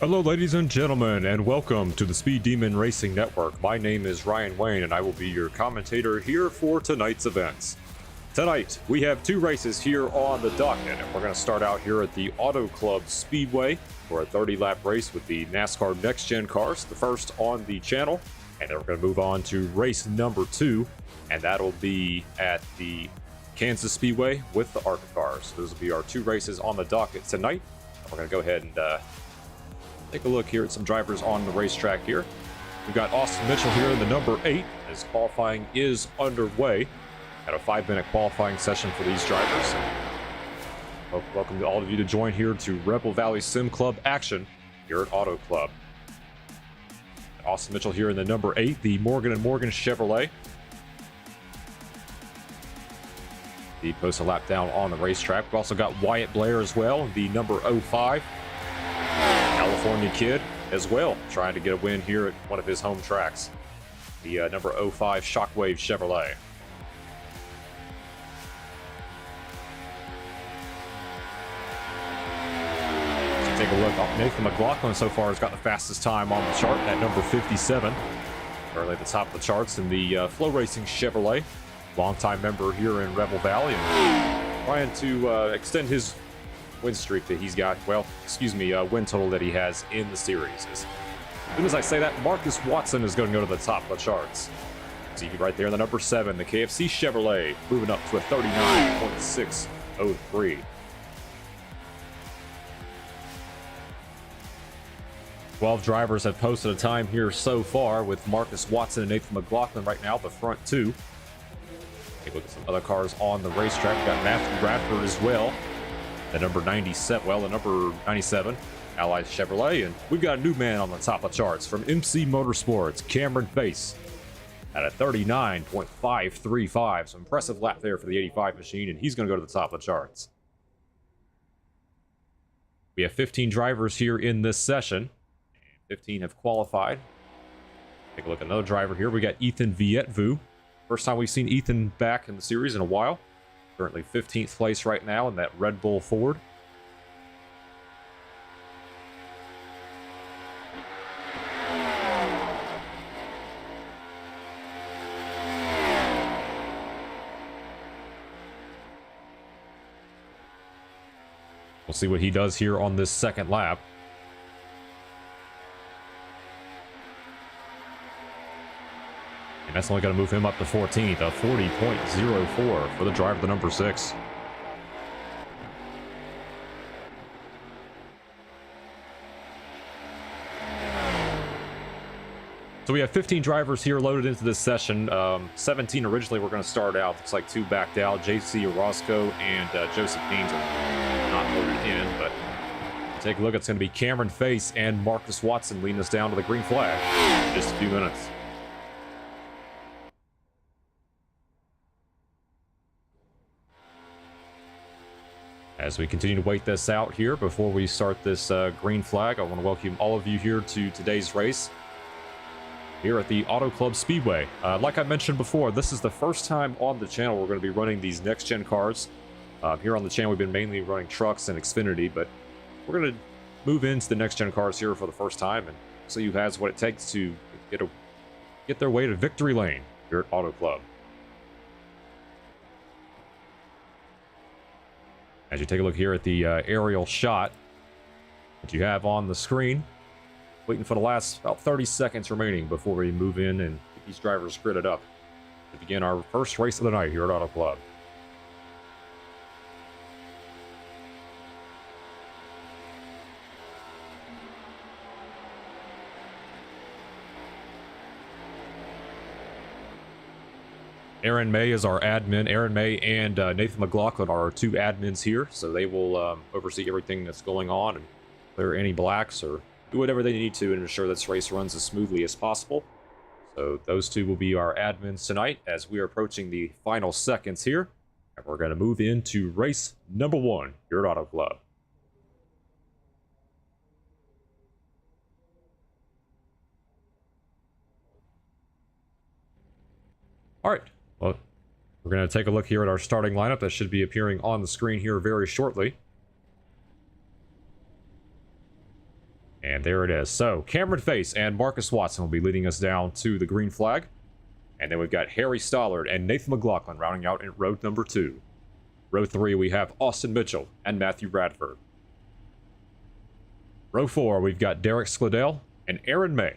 Hello ladies and gentlemen, and welcome to the Speed Demon Racing Network. My name is Ryan Wayne and I will be your commentator here for tonight's events. Tonight, we have two races here on the docket, and we're going to start out here at the Auto Club Speedway for a 30-lap race with the NASCAR Next Gen cars, the first on the channel, and then we're going to move on to race number 2, and that'll be at the Kansas Speedway with the ARCA cars. Those will be our two races on the docket tonight. We're going to go ahead and take a look here at some drivers on the racetrack here. We've got Austin Mitchell here in the number 8 as qualifying is underway. Got a 5-minute qualifying session for these drivers. Welcome to all of you to join here to Rebel Valley Sim Club action here at Auto Club. Austin Mitchell here in the number 8, the Morgan & Morgan Chevrolet. He posts a lap down on the racetrack. We've also got Wyatt Blair as well, the number 05. California kid as well, trying to get a win here at one of his home tracks. The number 05 Shockwave Chevrolet. So take a look. Nathan McLaughlin so far has got the fastest time on the chart at number 57. Currently at the top of the charts in the Flow Racing Chevrolet. Longtime member here in Rebel Valley and trying to extend his win streak that he's got, win total that he has in the series. As soon as I say that, Marcus Watson is going to go to the top of the charts. See right there, the number 7, the KFC Chevrolet, moving up to a 39.603. Twelve drivers have posted a time here so far, with Marcus Watson and Nathan McLaughlin right now, the front two. Take a look at some other cars on the racetrack. We've got Matthew Bradford as well. The number 97, Allied Chevrolet, and we've got a new man on the top of the charts from MC Motorsports, Cameron Face, at a 39.535. So impressive lap there for the 85 machine, and he's going to go to the top of the charts. We have 15 drivers here in this session. 15 have qualified. Take a look at another driver here. We got Ethan Vietvu. First time we've seen Ethan back in the series in a while. Currently 15th place right now in that Red Bull Ford. We'll see what he does here on this second lap. And that's only going to move him up to 14th, a 40.04 for the driver, the number 6. So we have 15 drivers here loaded into this session. 17 originally were going to start out. Looks like 2 backed out. JC Orozco and Joseph Haynes are not loaded in, but take a look. It's going to be Cameron Face and Marcus Watson leading us down to the green flag in just a few minutes. As we continue to wait this out here before we start this green flag, I want to welcome all of you here to today's race here at the Auto Club Speedway. Like I mentioned before, this is the first time on the channel we're going to be running these next-gen cars. Here on the channel, we've been mainly running trucks and Xfinity, but we're going to move into the next-gen cars here for the first time and see who has what it takes to get their way to victory lane here at Auto Club. As you take a look here at the aerial shot that you have on the screen, waiting for the last about 30 seconds remaining before we move in and get these drivers gridded up to begin our first race of the night here at Auto Club. Aaron May is our admin. Aaron May and Nathan McLaughlin are our two admins here, so they will oversee everything that's going on and clear any blacks or do whatever they need to ensure this race runs as smoothly as possible. So those two will be our admins tonight as we are approaching the final seconds here, and we're going to move into race number 1 here at Auto Club. All right. Well, we're going to take a look here at our starting lineup that should be appearing on the screen here very shortly. And And there it is. So Cameron Face and Marcus Watson will be leading us down to the green flag. And then we've got Harry Stollard and Nathan McLaughlin rounding out in row number 2. Row 3, we have Austin Mitchell and Matthew Radford. Row 4, we've got Derek Skladell and Aaron May.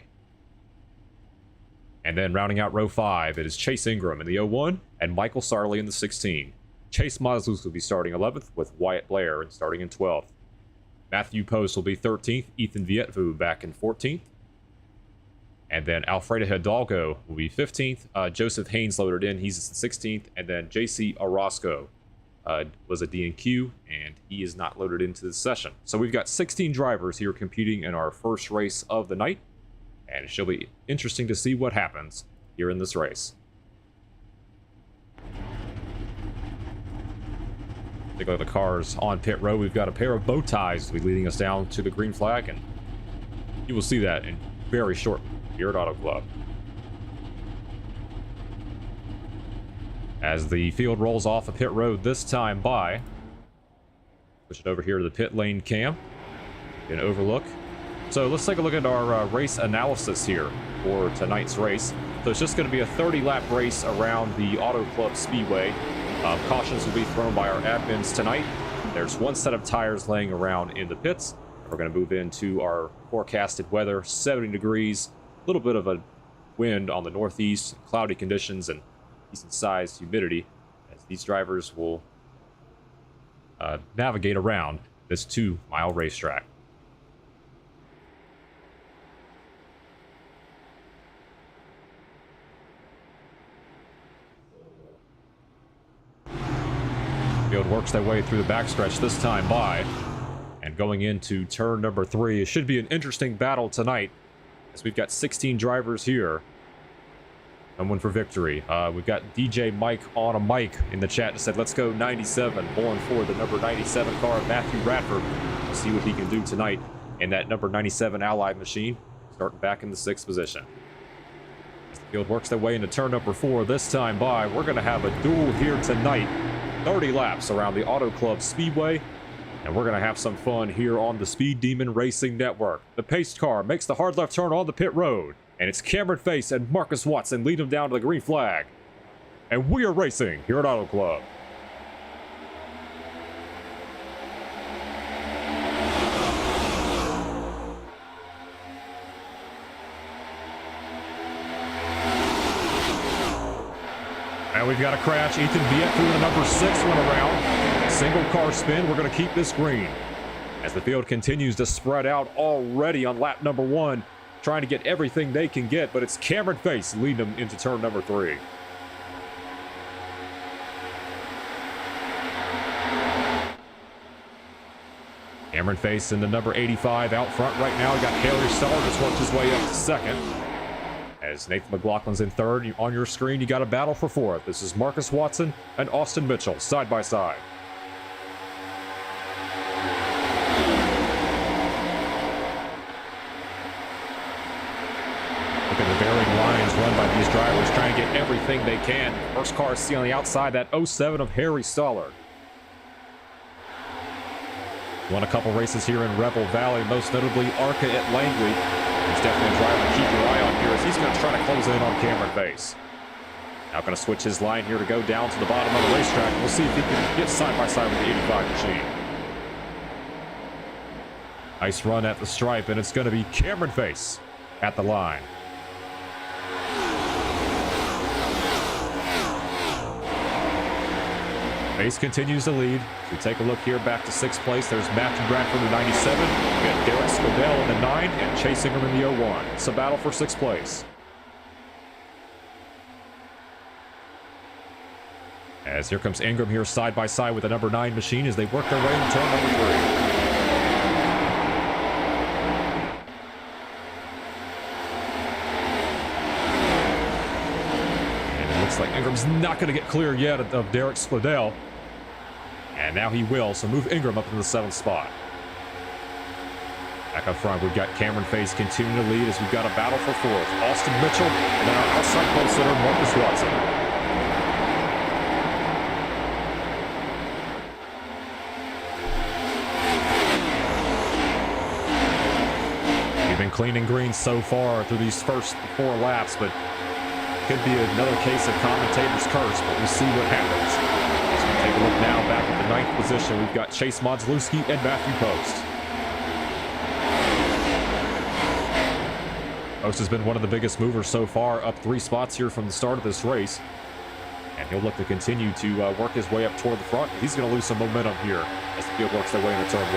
And then rounding out row 5, it is Chase Ingram in the 01 and Michael Sarley in the 16. Chase Mazlus will be starting 11th with Wyatt Blair and starting in 12th. Matthew Post will be 13th, Ethan Vietvu back in 14th. And then Alfredo Hidalgo will be 15th. Joseph Haynes loaded in, he's 16th. And then JC Orozco was a DNQ, and he is not loaded into the session. So we've got 16 drivers here competing in our first race of the night. And it should be interesting to see what happens here in this race. Take a look at the cars on pit road. We've got a pair of bow ties to be leading us down to the green flag, and you will see that in very short here at Auto Club. As the field rolls off of pit road this time by, push it over here to the pit lane cam, get an overlook. So let's take a look at our race analysis here for tonight's race. So it's just going to be a 30-lap race around the Auto Club Speedway. Cautions will be thrown by our admins tonight. There's one set of tires laying around in the pits. We're going to move into our forecasted weather, 70 degrees, a little bit of a wind on the northeast, cloudy conditions, and decent sized humidity as these drivers will navigate around this 2-mile racetrack. Field works their way through the backstretch this time by, and going into turn number 3. It should be an interesting battle tonight as we've got 16 drivers here. Someone for victory. We've got DJ Mike on a mic in the chat that said, let's go 97. Pulling for the number 97 car, Matthew Radford. We'll see what he can do tonight in that number 97 Allied machine, starting back in the 6th position. As the field works their way into turn number 4 this time by, we're going to have a duel here tonight. 30 laps around the Auto Club Speedway, and we're going to have some fun here on the Speed Demon Racing Network. The paced car makes the hard left turn on the pit road, and it's Cameron Face and Marcus Watson lead them down to the green flag. And we are racing here at Auto Club. And we've got a crash. Ethan Viet through the number 6 went around. Single car spin. We're going to keep this green. As the field continues to spread out already on lap number 1, trying to get everything they can get, but it's Cameron Face leading them into turn number 3. Cameron Face in the number 85 out front right now. We got Harry Stollard just worked his way up to 2nd. As Nathan McLaughlin's in 3rd, on your screen, you got a battle for 4th. This is Marcus Watson and Austin Mitchell, side by side. Look at the varying lines run by these drivers, trying to get everything they can. First car see on the outside, that 07 of Harry Stollard. Won a couple races here in Rebel Valley, most notably ARCA at Langley. He's definitely a driver to keep your eye on here as he's going to try to close in on Cameron Face. Now going to switch his line here to go down to the bottom of the racetrack. We'll see if he can get side by side with the 85 machine. Nice run at the stripe, and it's going to be Cameron Face at the line. Face continues to lead. We take a look here back to 6th place. There's Matthew Bradford in the 97. We got Derek Skladell in the 9 and Chase Ingram in the 01. It's a battle for 6th place. As here comes Ingram here side by side with the number 9 machine as they work their way into turn number 3. Looks like Ingram's not going to get clear yet of Derek Skladell. And now he will, so move Ingram up into the 7th spot. Back up front, we've got Cameron Face continuing to lead as we've got a battle for 4th. Austin Mitchell, and then our outside pole sitter, Marcus Watson. clean and green so far through these first 4 laps, but could be another case of commentator's curse, but we'll see what happens. As we take a look now back at the 9th position, we've got Chase Modzelewski and Matthew Post. Post has been one of the biggest movers so far, up 3 spots here from the start of this race. And he'll look to continue to work his way up toward the front. He's going to lose some momentum here as the field works their way into turn 1.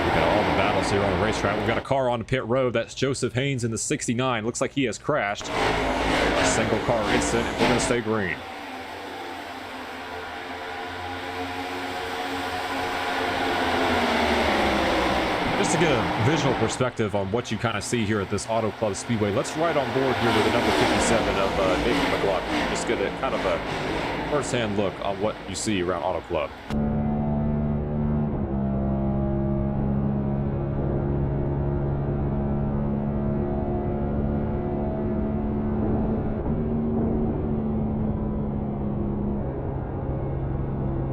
We've got all the battles here on the racetrack. We've got a car on the pit road. That's Joseph Haynes in the 69. Looks like he has crashed. A single car incident, and we're going to stay green. Just to get a visual perspective on what you kind of see here at this Auto Club Speedway, let's ride on board here with the number 57 of Nathan McLaughlin. Just get a kind of a first-hand look on what you see around Auto Club.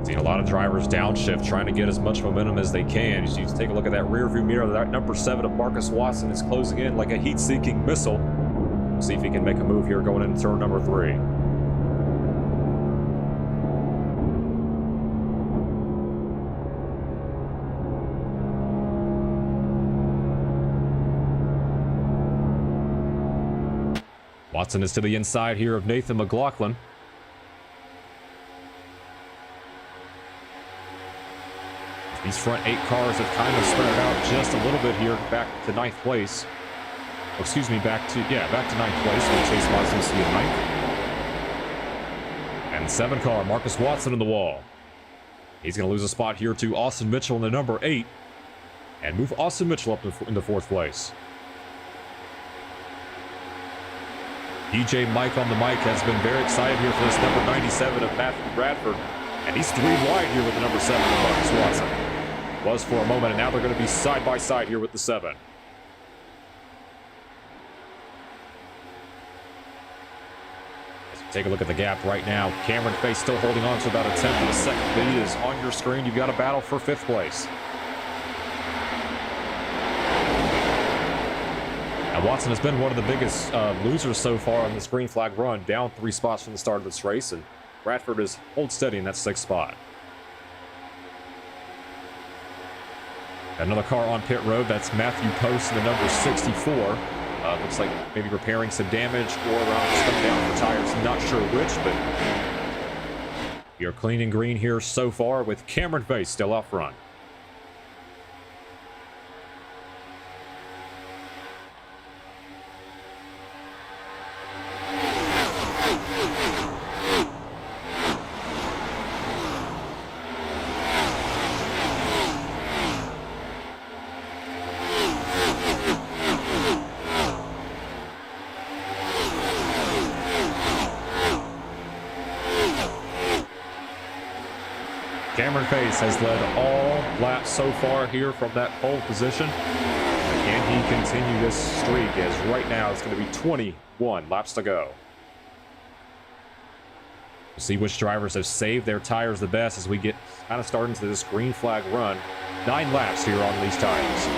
Seen a lot of drivers downshift, trying to get as much momentum as they can. As you take a look at that rear view mirror, that number 7 of Marcus Watson is closing in like a heat-seeking missile. See if he can make a move here going into turn number 3. Watson is to the inside here of Nathan McLaughlin. These front 8 cars have kind of spread out just a little bit here back to 9th place. Oh, excuse me, back to 9th place with Chase Modzelewski in 9th. And 7 car, Marcus Watson in the wall. He's going to lose a spot here to Austin Mitchell in the number 8 and move Austin Mitchell up in the 4th place. DJ Mike on the mic has been very excited here for this number 97 of Matthew Bradford. And he's 3 wide here with the number 7 of Marcus Watson. Was for a moment, and now they're going to be side by side here with the 7. As we take a look at the gap right now, Cameron Face still holding on to about a 10th of a second lead. Is on your screen. You've got a battle for 5th place. Now, Watson has been one of the biggest losers so far on this green flag run, down 3 spots from the start of this race, and Bradford is hold steady in that 6th spot. Another car on pit road, that's Matthew Post in the number 64. Looks like maybe repairing some damage or just coming down for tires. Not sure which, but you're clean and green here so far with Cameron Face still out front. Cameron Face has led all laps so far here from that pole position. Can he continue this streak, as right now it's going to be 21 laps to go. We'll see which drivers have saved their tires the best as we get kind of started into this green flag run. 9 laps here on these tires.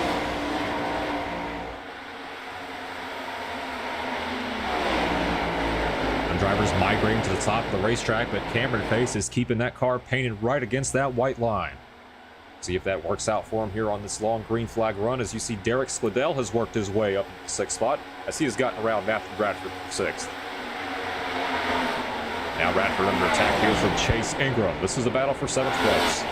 Drivers migrating to the top of the racetrack, but Cameron Face is keeping that car painted right against that white line. See if that works out for him here on this long green flag run. As you see, Derek Squidell has worked his way up to the 6th spot as he has gotten around Matthew Bradford for 6th. Now Bradford under attack here from Chase Ingram. This is a battle for 7th place.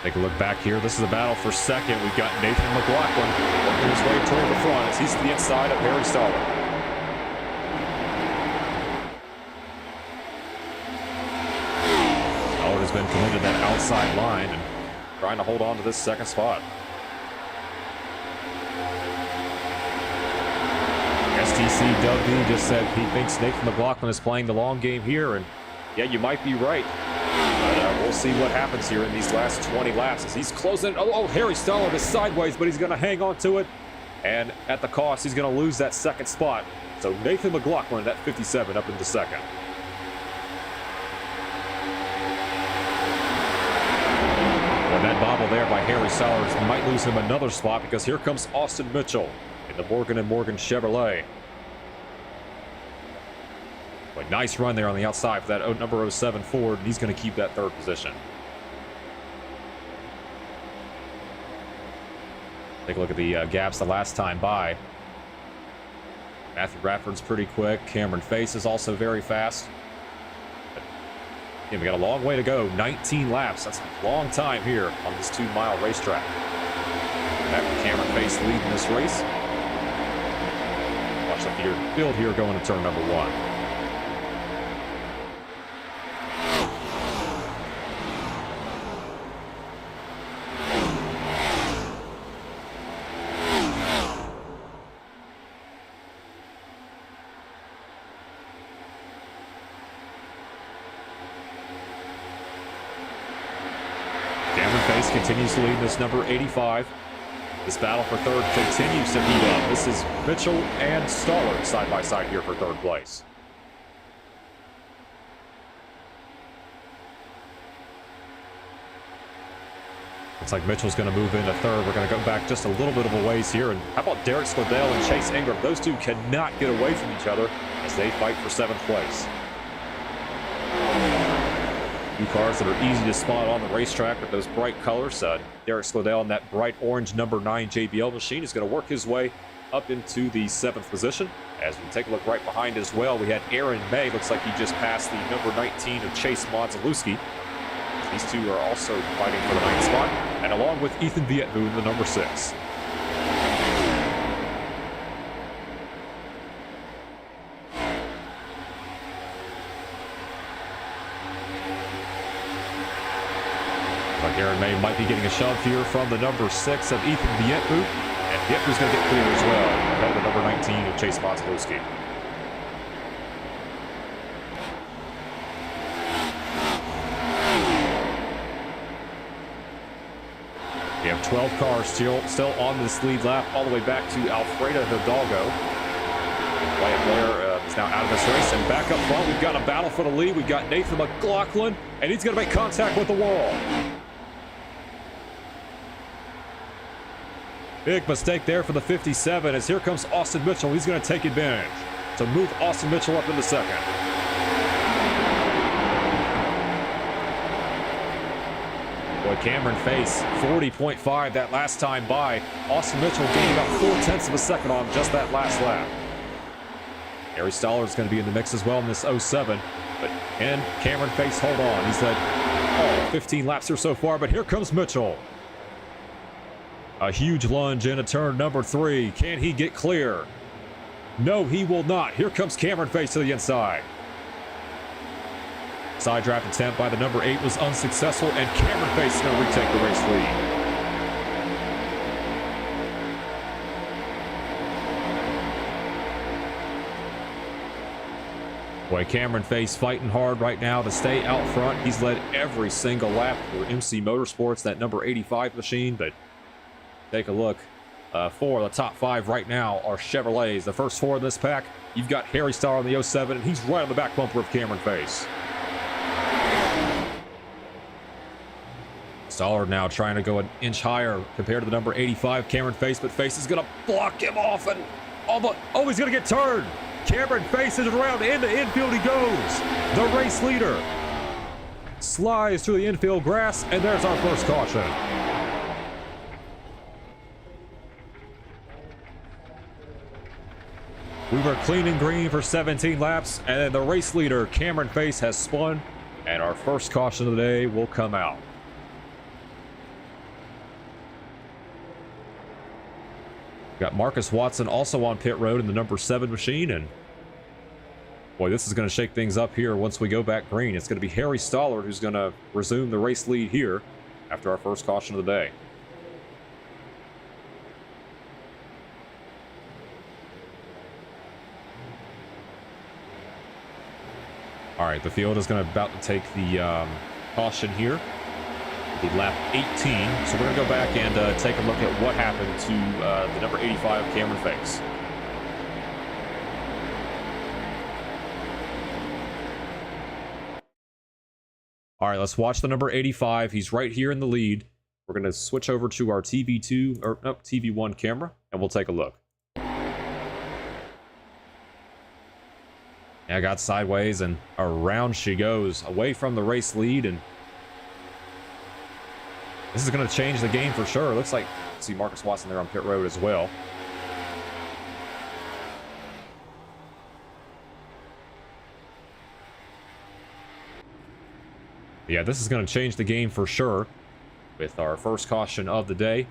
Take a look back here. This is a battle for 2nd. We've got Nathan McLaughlin working his way toward the front as he's to the inside of Harry Stoller. Stoller has been committed to that outside line and trying to hold on to this 2nd spot. STC Doug D just said he thinks Nathan McLaughlin is playing the long game here, and yeah, you might be right. But we'll see what happens here in these last 20 laps as he's closing. Oh, Harry Stoller is sideways, but he's going to hang on to it. And at the cost, he's going to lose that second spot. So Nathan McLaughlin at 57 up into second. And that bobble there by Harry Sellers might lose him another spot because here comes Austin Mitchell in the Morgan & Morgan Chevrolet. But nice run there on the outside for that number 07 Ford, and he's going to keep that third position. Take a look at the gaps the last time by. Matthew Radford's pretty quick. Cameron Face is also very fast. But, yeah, we got a long way to go. 19 laps. That's a long time here on this 2-mile racetrack. Back with Cameron Face leading this race. Watch the field here going to turn number 1. Continues to lead this number 85. This battle for third continues to heat up. This is Mitchell and Stoller side by side here for third place. Looks like Mitchell's going to move into third. We're going to go back just a little bit of a ways here. And how about Derek Squadell and Chase Ingram? Those two cannot get away from each other as they fight for 7th place. Two cars that are easy to spot on the racetrack with those bright colors. Derek Squadell in that bright orange number 9 JBL machine is going to work his way up into the 7th position. As we take a look right behind as well, we had Aaron May. Looks like he just passed the number 19 of Chase Monzalewski. These two are also fighting for the 9th spot. And along with Ethan Vietvu in the number 6. Aaron May might be getting a shove here from the number 6 of Ethan Vietvu. And Vietvu's going to get clear as well, ahead of the number 19 of Chase Monzalewski. We have 12 cars still on this lead lap, all the way back to Alfredo Hidalgo. Wyatt Blair is now out of this race, and back up front, we've got a battle for the lead. We've got Nathan McLaughlin, and he's going to make contact with the wall. Big mistake there for the 57 as here comes Austin Mitchell. He's going to take advantage to move Austin Mitchell up into second. Boy, Cameron Face, 40.5 that last time by. Austin Mitchell gained about 4/10 of a second on just that last lap. Harry Stoller is going to be in the mix as well in this 07. But can Cameron Face hold on? He's had 15 laps here so far, but here comes Mitchell. A huge lunge into turn number 3. Can he get clear? No, he will not. Here comes Cameron Face to the inside. Side draft attempt by the number 8 was unsuccessful, and Cameron Face is going to retake the race lead. Boy, Cameron Face fighting hard right now to stay out front. He's led every single lap for MC Motorsports, that number 85 machine, but take a look. 4 of the top 5 right now are Chevrolets. The first 4 in this pack, you've got Harry Stoller on the 07, and he's right on the back bumper of Cameron Face. Stoller now trying to go an inch higher compared to the number 85 Cameron Face, but Face is going to block him off, and he's going to get turned. Cameron Face is around into infield he goes. The race leader slides through the infield grass, and there's our first caution. We were clean and green for 17 laps, and then the race leader, Cameron Face, has spun, and our first caution of the day will come out. Got Marcus Watson also on pit road in the number 7 machine, and boy, this is going to shake things up here once we go back green. It's going to be Harry Stoller who's going to resume the race lead here after our first caution of the day. All right, the field is about to take the caution here. the lap 18. So we're going to go back and take a look at what happened to the number 85 Cameron Face. All right, let's watch the number 85. He's right here in the lead. We're going to switch over to our TV2 or no, TV1 camera, and we'll take a look. Yeah, got sideways, and around she goes, away from the race lead, and this is going to change the game for sure. Looks like, see Marcus Watson there on pit road as well. Yeah, this is going to change the game for sure with our first caution of the day.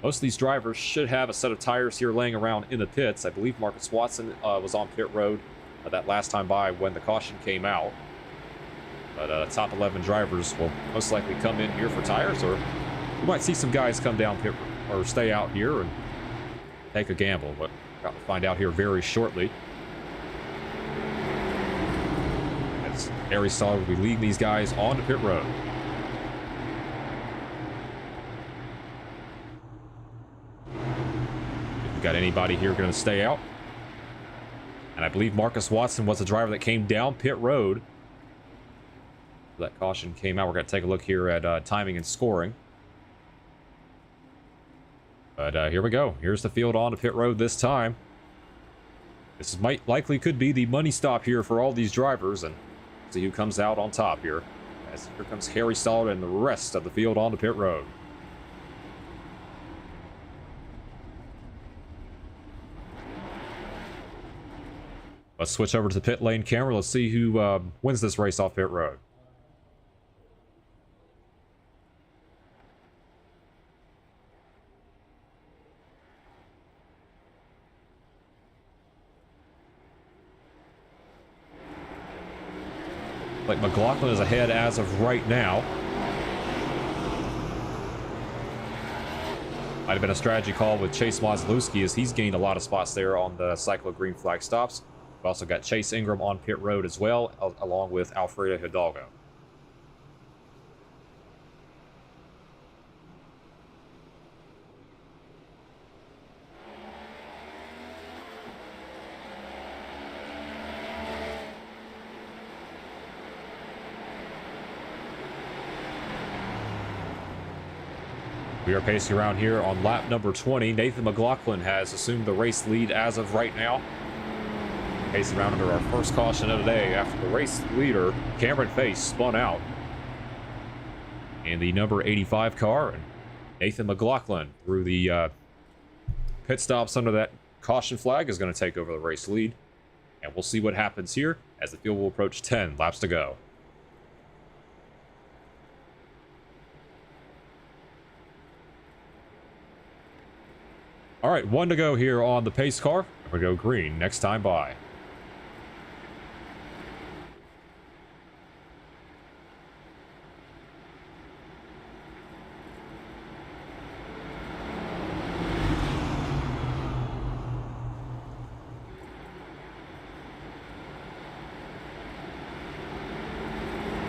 Most of these drivers should have a set of tires here laying around in the pits. I believe Marcus Watson was on pit road that last time by when the caution came out. But top 11 drivers will most likely come in here for tires, or we might see some guys come down pit or stay out here and take a gamble. But we'll find out here very shortly. As Harry Stoller will be leading these guys onto pit road. If we got anybody here going to stay out. And I believe Marcus Watson was the driver that came down pit road. That caution came out. We're going to take a look here at timing and scoring. But here we go. Here's the field on to pit road this time. This likely could be the money stop here for all these drivers, and see who comes out on top here. As here comes Harry Stoller and the rest of the field on to pit road. Let's switch over to the pit lane camera. Let's see who wins this race off pit road. Like McLaughlin is ahead as of right now. Might have been a strategy call with Chase Maslewski, as he's gained a lot of spots there on the cyclo green flag stops. We've also got Chase Ingram on pit road as well, along with Alfredo Hidalgo. We are pacing around here on lap number 20. Nathan McLaughlin has assumed the race lead as of right now. Pacing around under our first caution of the day after the race leader, Cameron Face, spun out in the number 85 car. And Nathan McLaughlin, through the pit stops under that caution flag, is going to take over the race lead. And we'll see what happens here as the field will approach 10 laps to go. All right, one to go here on the pace car. We go green next time by.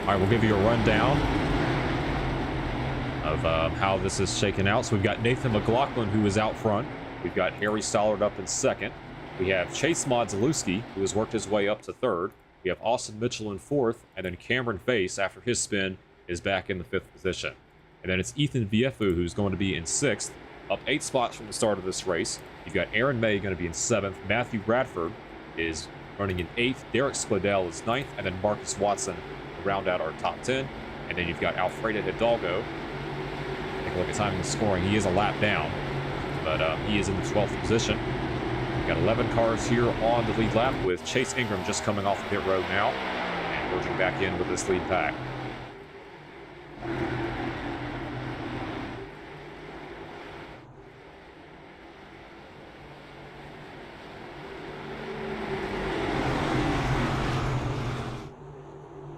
All right, we'll give you a rundown of how this is shaken out. So we've got Nathan McLaughlin, who is out front. We've got Harry Stoller up in second. We have Chase Maslewski, who has worked his way up to third. We have Austin Mitchell in fourth, and then Cameron Face, after his spin, is back in the fifth position. And then it's Ethan Viefu, who's going to be in sixth, up 8 spots from the start of this race. You've got Aaron May going to be in seventh. Matthew Bradford is running in eighth. Derek Skladell is ninth, and then Marcus Watson to round out our top 10. And then you've got Alfredo Hidalgo. Take a look at timing and scoring. He is a lap down, but he is in the 12th position. We've got 11 cars here on the lead lap, with Chase Ingram just coming off the pit road now and merging back in with this lead pack.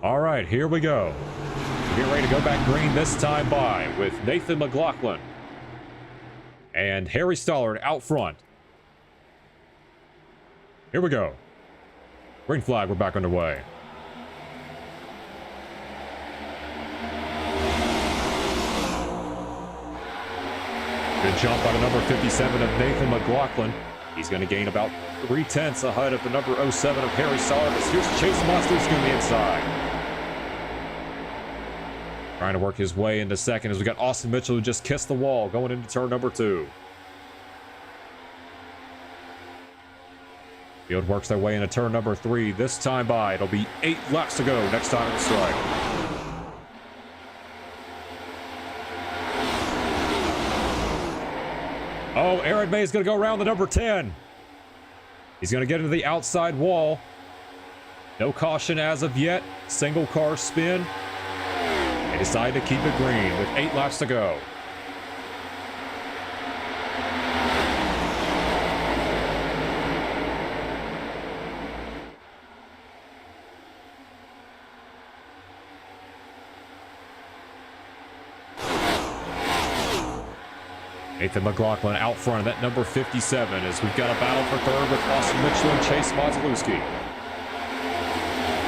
All right, here we go. We're getting ready to go back green this time by with Nathan McLaughlin and Harry Stoller out front. Here we go. Green flag, we're back underway. Good jump by the number 57 of Nathan McLaughlin. He's going to gain about 3/10 ahead of the number 07 of Harry Sollard. Here's Chase Moslewski on the inside. Trying to work his way into second as we got Austin Mitchell who just kissed the wall going into turn number 2. Field works their way into turn number 3. This time by, it'll be 8 laps to go next time on the strike. Oh, Aaron May is going to go around the number 10. He's going to get into the outside wall. No caution as of yet. Single car spin. They decide to keep it green with 8 laps to go. Nathan McLaughlin out front of that number 57 as we've got a battle for third with Austin Mitchell and Chase Moslewski.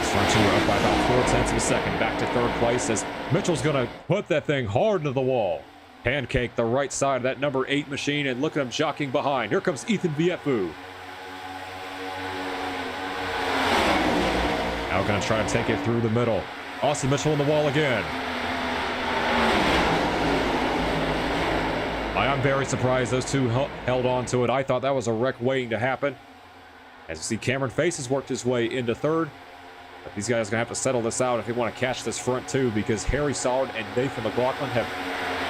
Front two are up by about 4/10 of a second. Back to third place as Mitchell's going to put that thing hard into the wall. Pancake the right side of that number 8 machine, and look at him jockeying behind. Here comes Ethan Viefu. Now going to try to take it through the middle. Austin Mitchell on the wall again. I'm very surprised those two held on to it. I thought that was a wreck waiting to happen. As you see, Cameron Face has worked his way into third. But these guys are going to have to settle this out if they want to catch this front two, because Harry Sollard and Nathan McLaughlin have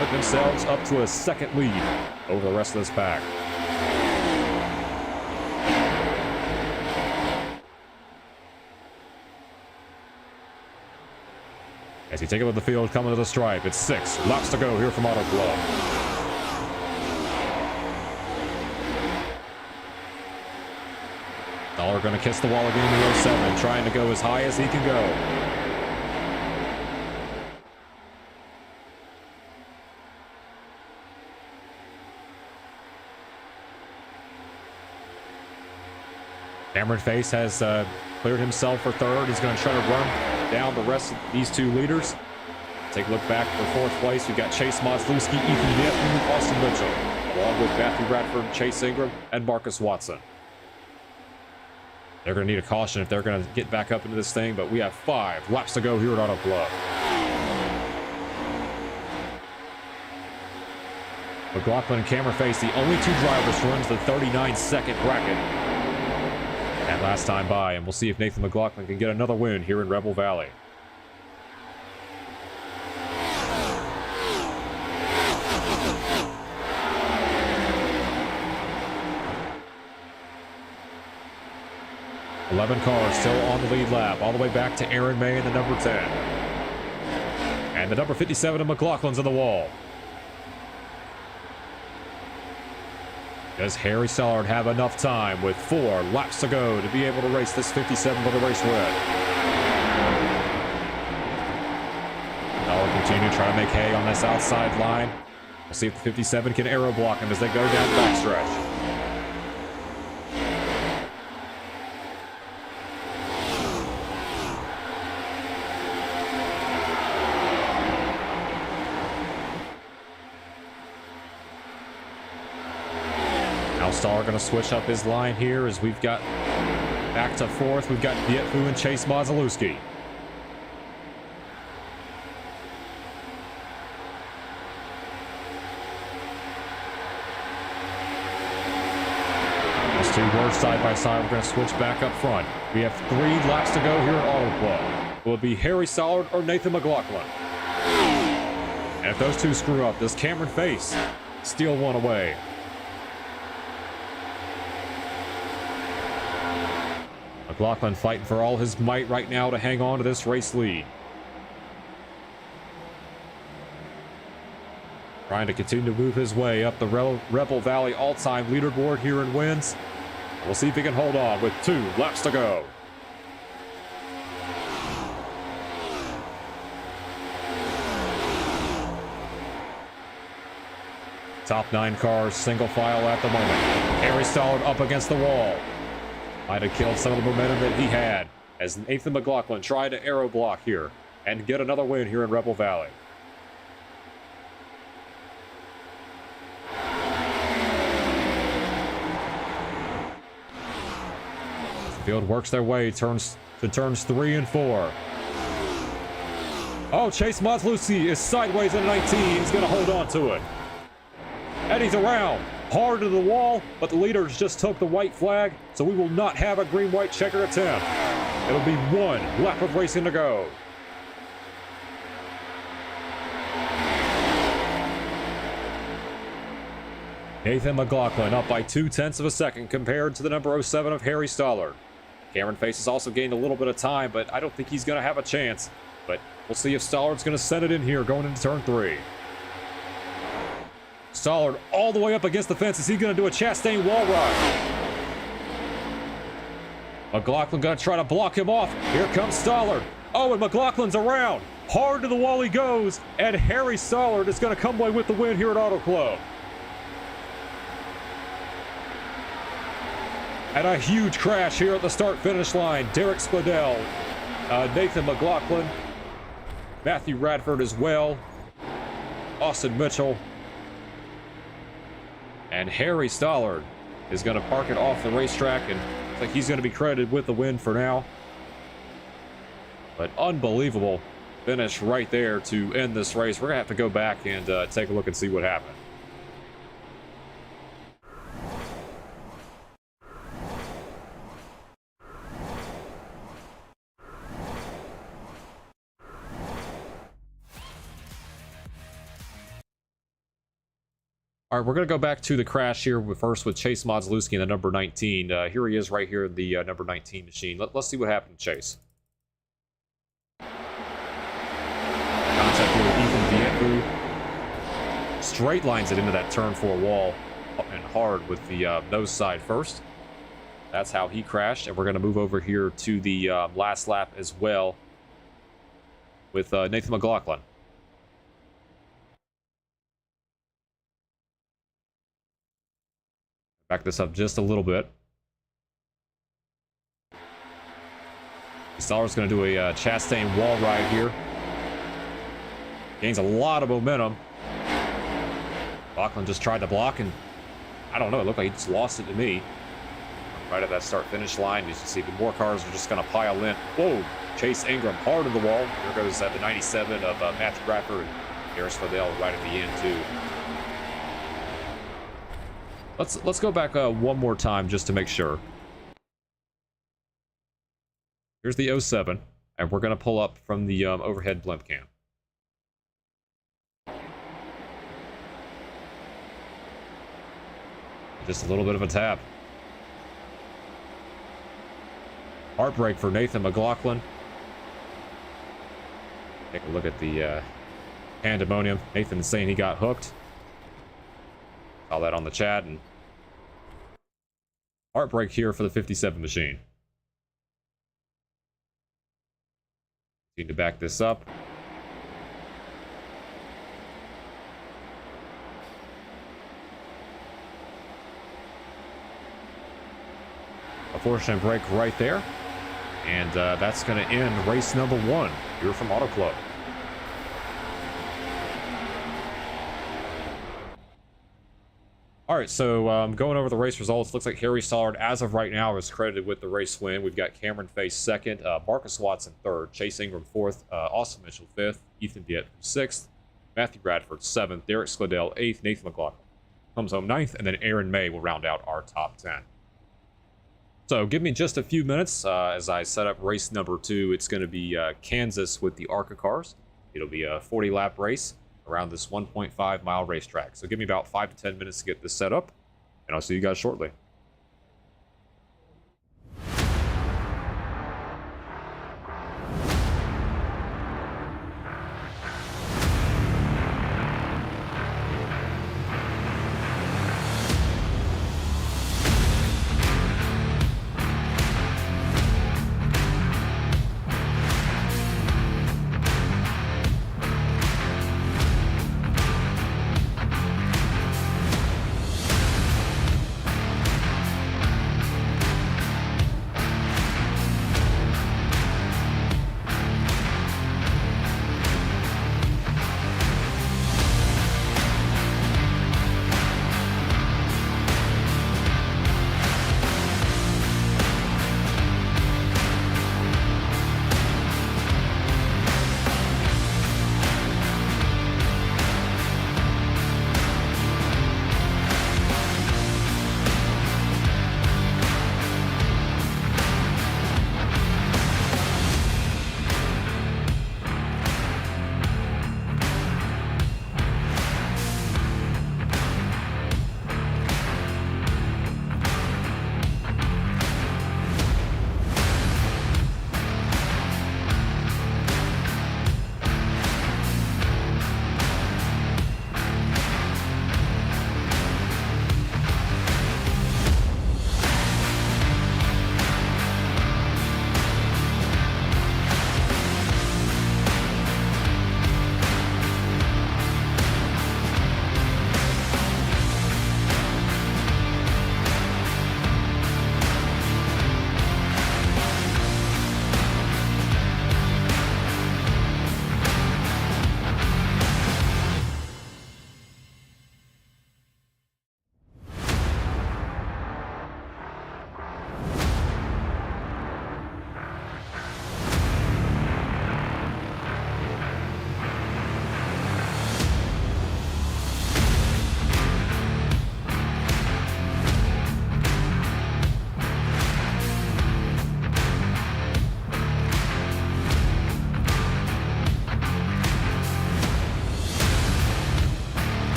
put themselves up to a second lead over the rest of this pack. As you take it with the field, coming to the stripe, it's 6 laps to go here from Auto Club. Dollar going to kiss the wall again in the 07, trying to go as high as he can go. Cameron Face has cleared himself for third. He's going to try to run down the rest of these two leaders. Take a look back for fourth place. We've got Chase Moslewski, Ethan Viefu, Austin Mitchell, along with Matthew Radford, Chase Ingram, and Marcus Watson. They're going to need a caution if they're going to get back up into this thing, but we have 5 laps to go here at Auto Club. McLaughlin and Cameron Face, the only 2 drivers to run the 39-second bracket. And last time by, and we'll see if Nathan McLaughlin can get another win here in Rebel Valley. Eleven cars still on the lead lap, all the way back to Aaron May in the number 10. And the number 57 of McLaughlin's on the wall. Does Harry Sollard have enough time with 4 laps to go to be able to race this 57 for the race win? Sollard continue to try to make hay on this outside line. We'll see if the 57 can aero block him as they go down the backstretch. Star going to switch up his line here as we've got back to fourth. We've got Viefu and Chase Moslewski. Those 2 were side by side. We're going to switch back up front. We have 3 laps to go here at Auto Club. Will it be Harry Sollard or Nathan McLaughlin? And if those 2 screw up, does Cameron Face steal one away? McLaughlin fighting for all his might right now to hang on to this race lead. Trying to continue to move his way up the Rebel Valley all-time leaderboard here in wins. We'll see if he can hold on with 2 laps to go. Top 9 cars, single file at the moment. Harry Sollard up against the wall. Might have killed some of the momentum that he had as Nathan McLaughlin tried to aero block here and get another win here in Rebel Valley. Field works their way to turns 3 and 4. Oh, Chase Moslewski is sideways at 19. He's going to hold on to it. And he's around. Hard to the wall, but the leaders just took the white flag, so we will not have a green-white checker attempt. It'll be 1 lap of racing to go. Nathan McLaughlin up by 0.2 of a second compared to the number 07 of Harry Stollard. Cameron Face has also gained a little bit of time, but I don't think he's going to have a chance. But we'll see if Stollard's going to send it in here going into turn 3. Stollard all the way up against the fence. Is he going to do a Chastain wall ride? McLaughlin going to try to block him off. Here comes Stollard. Oh, and McLaughlin's around. Hard to the wall he goes. And Harry Stollard is going to come away with the win here at Auto Club. And a huge crash here at the start-finish line. Derek Spadell, Nathan McLaughlin, Matthew Radford as well, Austin Mitchell, and Harry Stollard is going to park it off the racetrack, and looks like he's going to be credited with the win for now. But unbelievable finish right there to end this race. We're going to have to go back and take a look and see what happened. All right, we're going to go back to the crash here first with Chase Moslewski in the number 19. Here he is right here in the number 19 machine. Let's see what happened to Chase. Contact here with Ethan Vietru. Straight lines it into that turn 4 wall and hard with the nose side first. That's how he crashed. And we're going to move over here to the last lap as well with Nathan McLaughlin. Back this up just a little bit. Stollard's going to do a Chastain wall ride here. Gains a lot of momentum. McLaughlin just tried to block, and I don't know, it looked like he just lost it to me. Right at that start-finish line, you can see the more cars are just going to pile in. Whoa! Chase Ingram hard to the wall. There goes the 97 of Matthew Bradford and Harris Fidel right at the end, too. Let's go back one more time just to make sure. Here's the 07, and we're going to pull up from the overhead blimp cam. Just a little bit of a tap. Heartbreak for Nathan McLaughlin. Take a look at the pandemonium. Nathan's saying he got hooked. All that on the chat, and heartbreak here for the 57 machine. Need to back this up. A fortunate break right there, and that's going to end race number 1 here from Auto Club. All right, so going over the race results, looks like Harry Stollard, as of right now, is credited with the race win. We've got Cameron Face second, Marcus Watson third, Chase Ingram fourth, Austin Mitchell fifth, Ethan Viet sixth, Matthew Bradford seventh, Derek Spadell eighth, Nathan McLaughlin comes home ninth, and then Aaron May will round out our top 10. So give me just a few minutes as I set up race number 2. It's going to be Kansas with the ARCA cars. It'll be a 40-lap race around this 1.5-mile racetrack. So give me about 5 to 10 minutes to get this set up, and I'll see you guys shortly.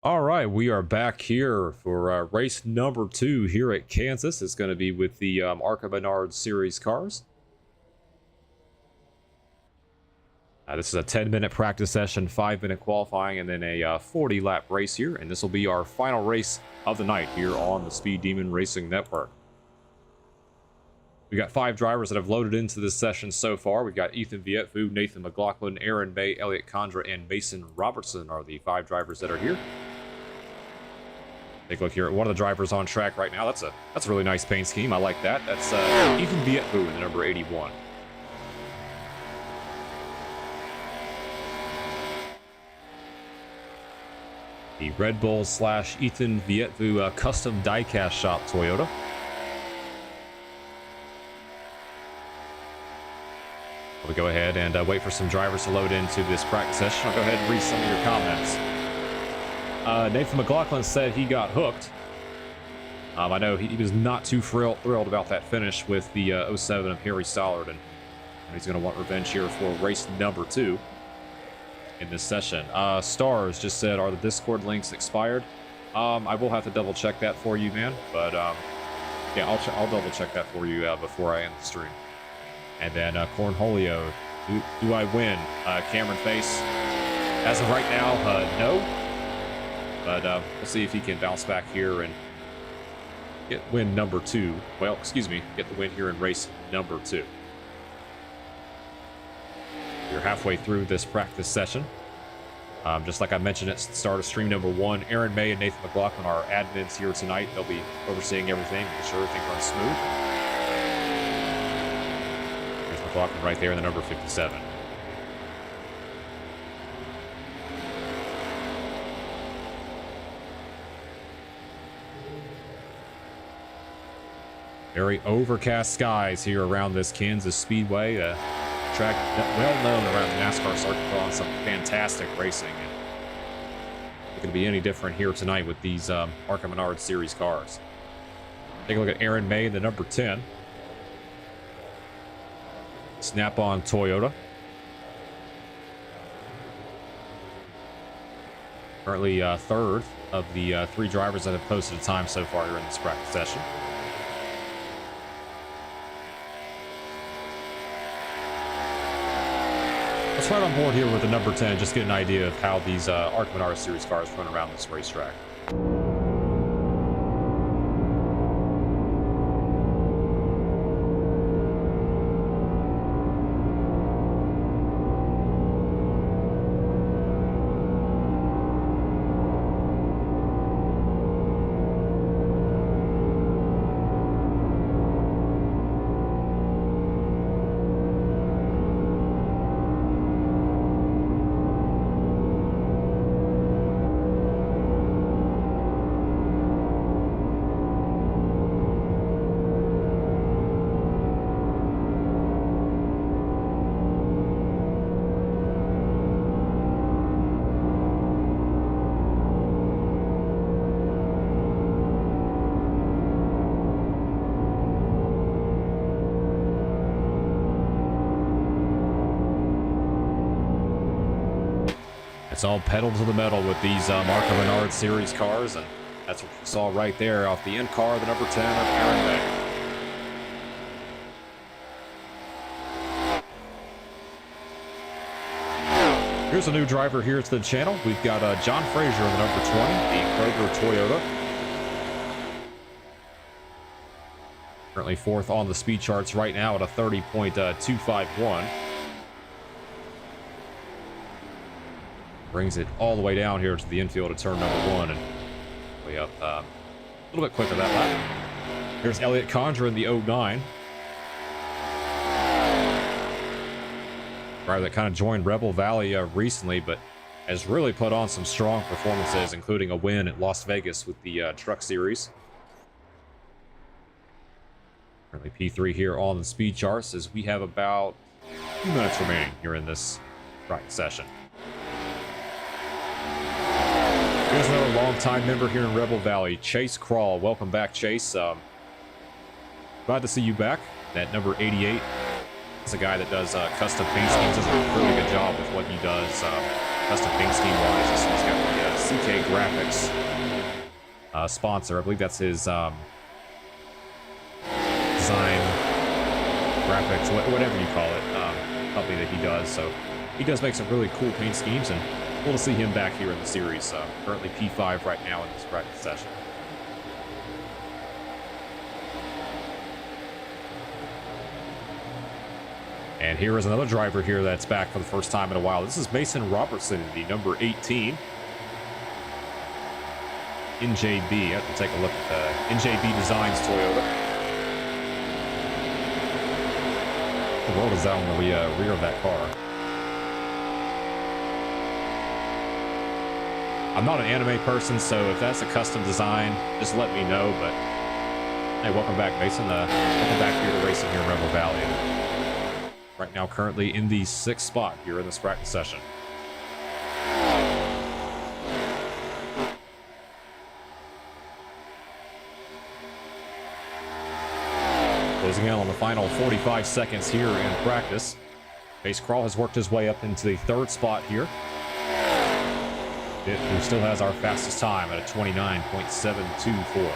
All right, we are back here for race number 2 here at Kansas. It's going to be with the ARCA Menards Series cars. This is a 10-minute practice session, 5-minute qualifying, and then a 40-lap race here. And this will be our final race of the night here on the Speed Demon Racing Network. We got 5 drivers that have loaded into this session so far. We've got Ethan Vietvu, Nathan McLaughlin, Aaron May, Elliott Condra, and Mason Robertson are the 5 drivers that are here. Take a look here at one of the drivers on track right now. That's a really nice paint scheme. I like that. That's Ethan Vietvu in the number 81. The Red Bull / Ethan Vietvu custom diecast shop Toyota. We'll go ahead and wait for some drivers to load into this practice session. I'll go ahead and read some of your comments. Nathan McLaughlin said he got hooked. I know he was not too thrilled about that finish with the 07 of Harry Stollard, and he's going to want revenge here for race number 2 in this session. Stars just said, are the Discord links expired? I will have to double check that for you, man, but yeah, I'll double check that for you before I end the stream. And then Cornholio, do I win? Cameron Face, as of right now, no. But we'll see if he can bounce back here and get win number 2. Well, excuse me, get the win here in race number 2. We're halfway through this practice session. Just like I mentioned at the start of stream number 1, Aaron May and Nathan McLaughlin are admins here tonight. They'll be overseeing everything, making sure everything runs smooth. There's McLaughlin right there in the number 57. Very overcast skies here around this Kansas Speedway. Track well known around the NASCAR circuit on some fantastic racing. And it could be any different here tonight with these ARCA Menards Series cars. Take a look at Aaron May, the number 10. Snap-on Toyota. Currently third of the 3 drivers that have posted a time so far here in this practice session. Let's ride on board here with the number 10, just get an idea of how these ARCA Menards Series cars run around this racetrack. It's all pedal to the metal with these ARCA Menards Series cars, and that's what you saw right there off the end car, the number 10 of Aaron May. Here's a new driver here to the channel. We've got John Frazier in the number 20, the Kroger Toyota. Currently 4th on the speed charts right now at a 30.251. Brings it all the way down here to the infield of turn number 1 and way up a little bit quicker that lap. Here's Elliott Condra in the 09. Driver that kind of joined Rebel Valley recently, but has really put on some strong performances, including a win at Las Vegas with the Truck Series. Currently P3 here on the speed charts as we have about 2 minutes remaining here in this practice session. Here's another longtime member here in Rebel Valley, Chase Crawl. Welcome back, Chase. Glad to see you back. That number 88 is a guy that does custom paint schemes. Does a really good job with what he does, custom paint scheme wise. He's got the CK Graphics sponsor. I believe that's his design, graphics, whatever you call it, company that he does. So he does make some really cool paint schemes, and cool to see him back here in the series. Currently P5 right now in this practice session. And here is another driver here that's back for the first time in a while. This is Mason Robertson, the number 18. NJB. I have to take a look at the NJB Designs Toyota. What the world is that on the rear of that car? I'm not an anime person, so if that's a custom design, just let me know. But hey, welcome back, Mason. Welcome back here to racing here in Rebel Valley. Right now, currently in the 6th spot here in this practice session. Closing in on the final 45 seconds here in practice. Pace Crawl has worked his way up into the 3rd spot here. Who still has our fastest time at a 29.724.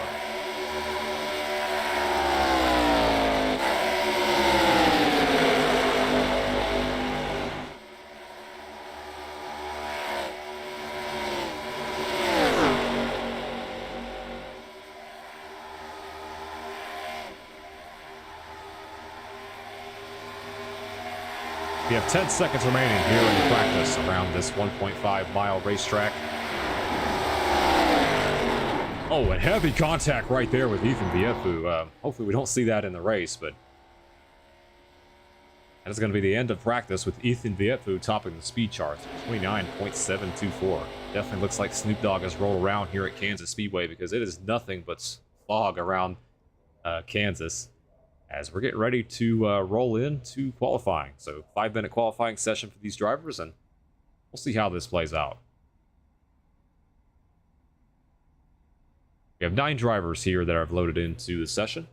We have 10 seconds remaining here in practice around this 1.5 mile racetrack. Oh, and heavy contact right there with Ethan Viefu. Hopefully we don't see that in the race, but that is going to be the end of practice with Ethan Viefu topping the speed charts, 29.724. Definitely looks like Snoop Dogg has rolled around here at Kansas Speedway, because it is nothing but fog around Kansas, as we're getting ready to roll into qualifying. So 5-minute qualifying session for these drivers, and we'll see how this plays out. We have 9 drivers here that have loaded into the session.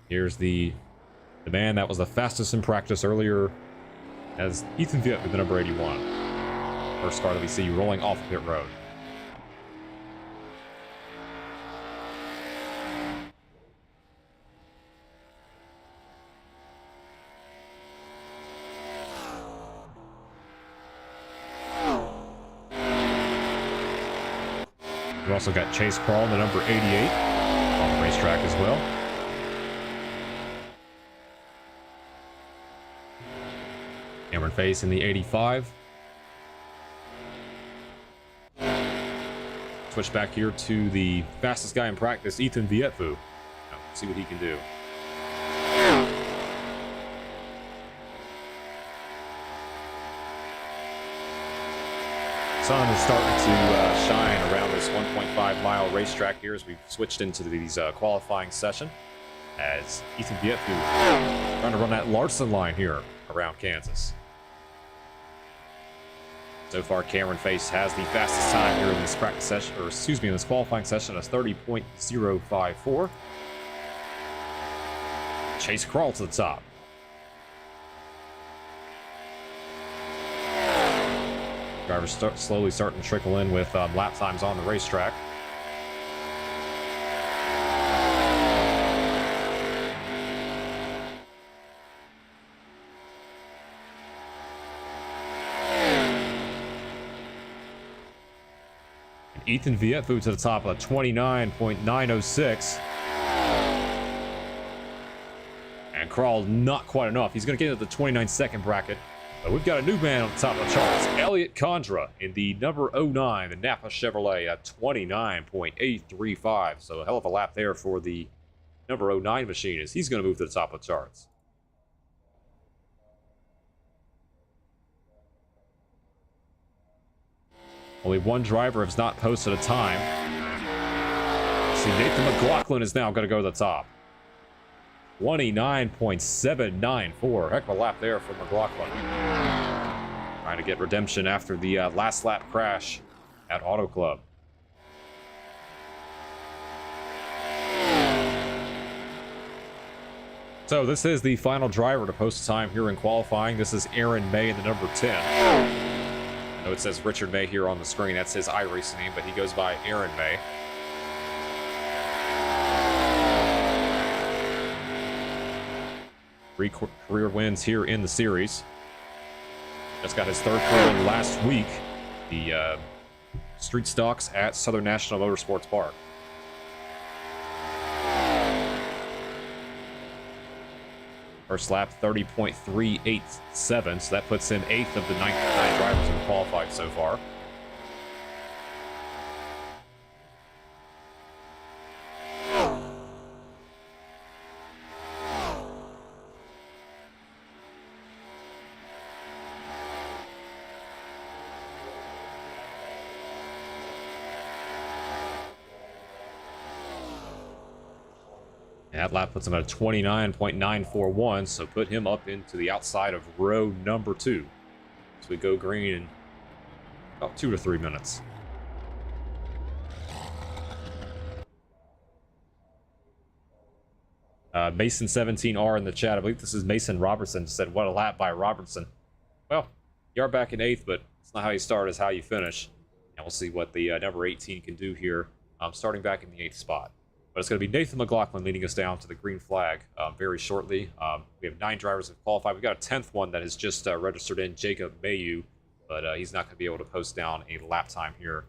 Here's the man that was the fastest in practice earlier, as Ethan Viet with the number 81. First car that we see rolling off of pit road. We've also got Chase Crawl, the number 88, on the racetrack as well. Cameron Face in the 85. Switch back here to the fastest guy in practice, Ethan Vietfu. See what he can do. Sun is starting to shine around this 1.5 mile racetrack here as we've switched into these qualifying session, as Ethan Vietfu trying to run that Larson line here around Kansas. So far, Cameron Face has the fastest time here in this practice session, or excuse me, in this qualifying session, as 30.054. Chase Crawl to the top. Drivers slowly starting to trickle in with lap times on the racetrack. And Ethan Vietfu to the top of 29.906. And Crawl not quite enough. He's going to get into the 29-second bracket. But we've got a new man on the top of the charts, Elliot Condra in the number 09, the Napa Chevrolet at 29.835. So a hell of a lap there for the number 09 machine, as he's going to move to the top of the charts. Only one driver has not posted a time. See, Nathan McLaughlin is now going to go to the top. 29.794. Heck of a lap there for McLaughlin. Trying to get redemption after the last lap crash at Auto Club. So this is the final driver to post time here in qualifying. This is Aaron May in the number 10. I know it says Richard May here on the screen. That's his iRacing name, but he goes by Aaron May. Three career wins here in the series. Just got his third career win last week. The street stocks at Southern National Motorsports Park. First lap, 30.387, so that puts him 8th of the 9 drivers who have qualified so far. That lap puts him at a 29.941, so put him up into the outside of row number 2. So we go green in about 2 to 3 minutes. Mason17R in the chat, I believe this is Mason Robertson, said, what a lap by Robertson. Well, you are back in 8th, but it's not how you start, it's how you finish. And we'll see what the number 18 can do here, starting back in the 8th spot. But it's going to be Nathan McLaughlin leading us down to the green flag very shortly. We have 9 drivers who have qualified. We've got a 10th one that has just registered in, Jacob Mayu, but he's not going to be able to post down a lap time here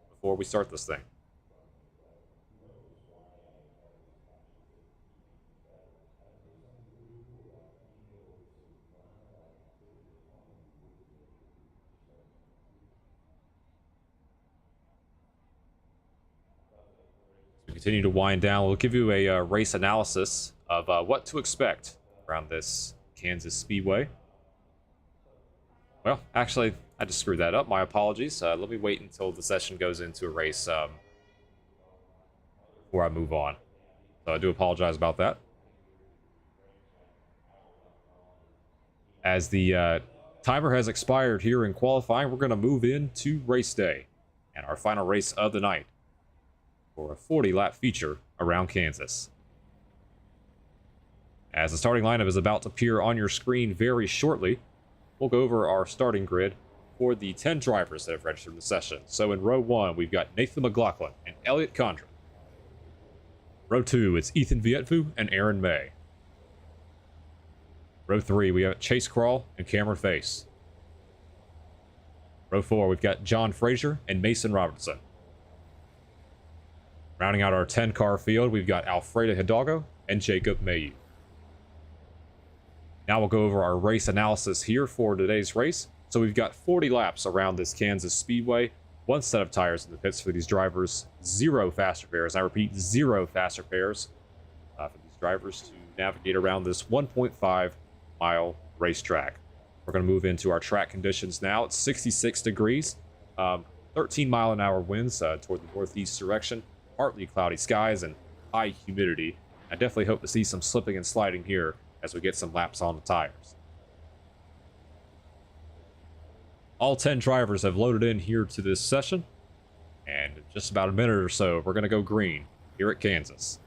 before we start this thing. Continue to wind down. We'll give you a race analysis of what to expect around this Kansas Speedway. Well, actually, I just screwed that up. My apologies. Let me wait until the session goes into a race before I move on. So I do apologize about that. As the timer has expired here in qualifying, we're going to move into race day and our final race of the night for a 40-lap feature around Kansas. As the starting lineup is about to appear on your screen very shortly, we'll go over our starting grid for the 10 drivers that have registered the session. So in row 1, we've got Nathan McLaughlin and Elliot Condra. Row 2, it's Ethan Vietvu and Aaron May. Row 3, we have Chase Crawl and Cameron Face. Row 4, we've got John Frazier and Mason Robertson. Rounding out our 10-car field, we've got Alfredo Hidalgo and Jacob Mayu. Now we'll go over our race analysis here for today's race. So we've got 40 laps around this Kansas Speedway, 1 set of tires in the pits for these drivers, 0 faster pairs. I repeat, 0 faster pairs for these drivers to navigate around this 1.5-mile racetrack. We're going to move into our track conditions now. It's 66 degrees, 13-mile-an-hour winds toward the northeast direction. Partly cloudy skies and high humidity. I definitely hope to see some slipping and sliding here as we get some laps on the tires. All 10 drivers have loaded in here to this session, and in just about a minute or so, we're going to go green here at Kansas.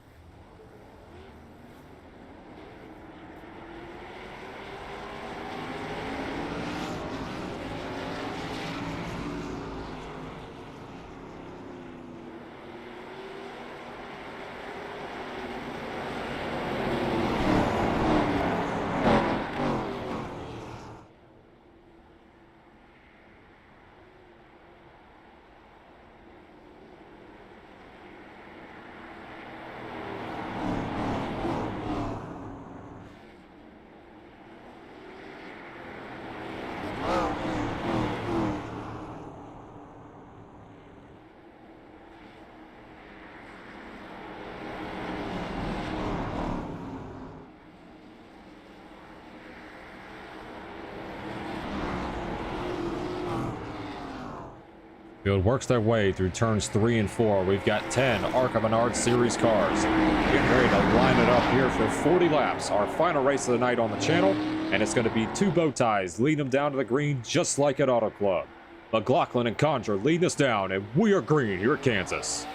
Field works their way through turns 3 and 4. We've got 10 ARCA Menards Series cars. Getting ready to line it up here for 40 laps. Our final race of the night on the channel. And it's going to be 2 bow ties leading them down to the green just like at Auto Club. McLaughlin and Condra leading us down, and we are green here at Kansas.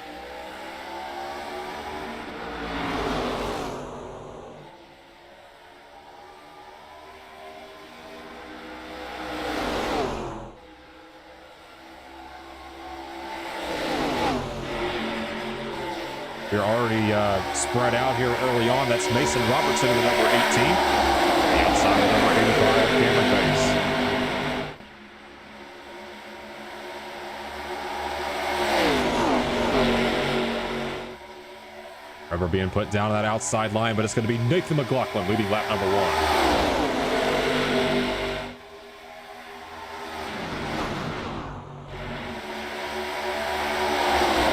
We're already spread out here early on. That's Mason Robertson in the number 18. The outside of number 85, Cameron Bates. Rubber being put down on that outside line, but it's going to be Nathan McLaughlin leading lap number 1.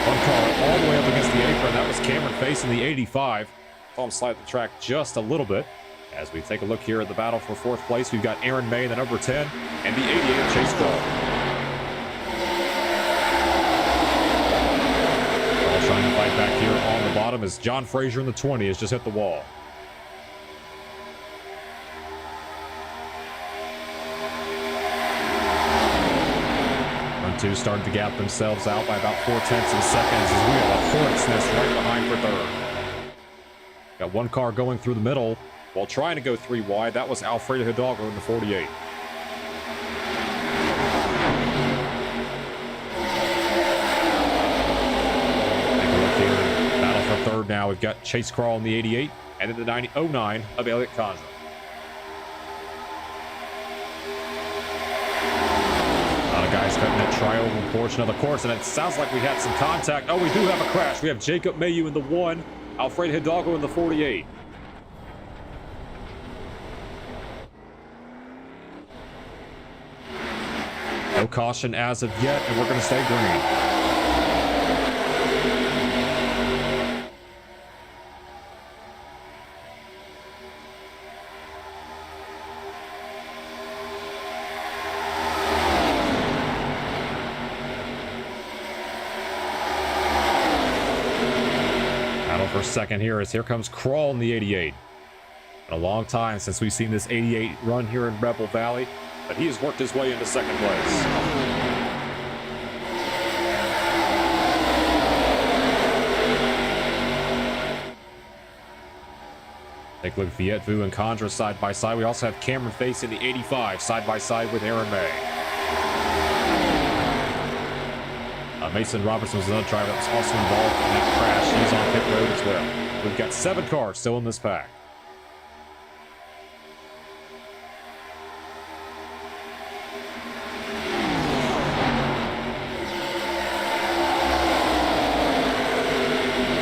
One car all the way up against the apron. That was Cameron facing the 85. Saw him slide the track just a little bit. As we take a look here at the battle for 4th place, we've got Aaron May in the number 10 and the 88 Chase Crawl. Trying to fight back here on the bottom as John Frazier in the 20 has just hit the wall. Run 2 started to gap themselves out by about 4/10 of seconds as we have a hornet's nest right behind for 3rd. Got one car going through the middle while trying to go 3 wide. That was Alfredo Hidalgo in the 48. For 3rd now, we've got Chase Crawl in the 88 and then the 09 of Elliott Condra. A lot of guys cutting that trioval portion of the course, and it sounds like we had some contact. Oh, we do have a crash. We have Jacob Mayu in the 1, Alfredo Hidalgo in the 48. No caution as of yet, and we're going to stay green. For a second here as here comes Crawl in the 88. Been a long time since we've seen this 88 run here in Rebel Valley, but he has worked his way into 2nd place. Take a look at Vietvue and Condra side by side. We also have Cameron Face in the 85 side by side with Aaron May. Mason Robertson was another driver that was also involved in that crash. He's on pit road as well. We've got 7 cars still in this pack.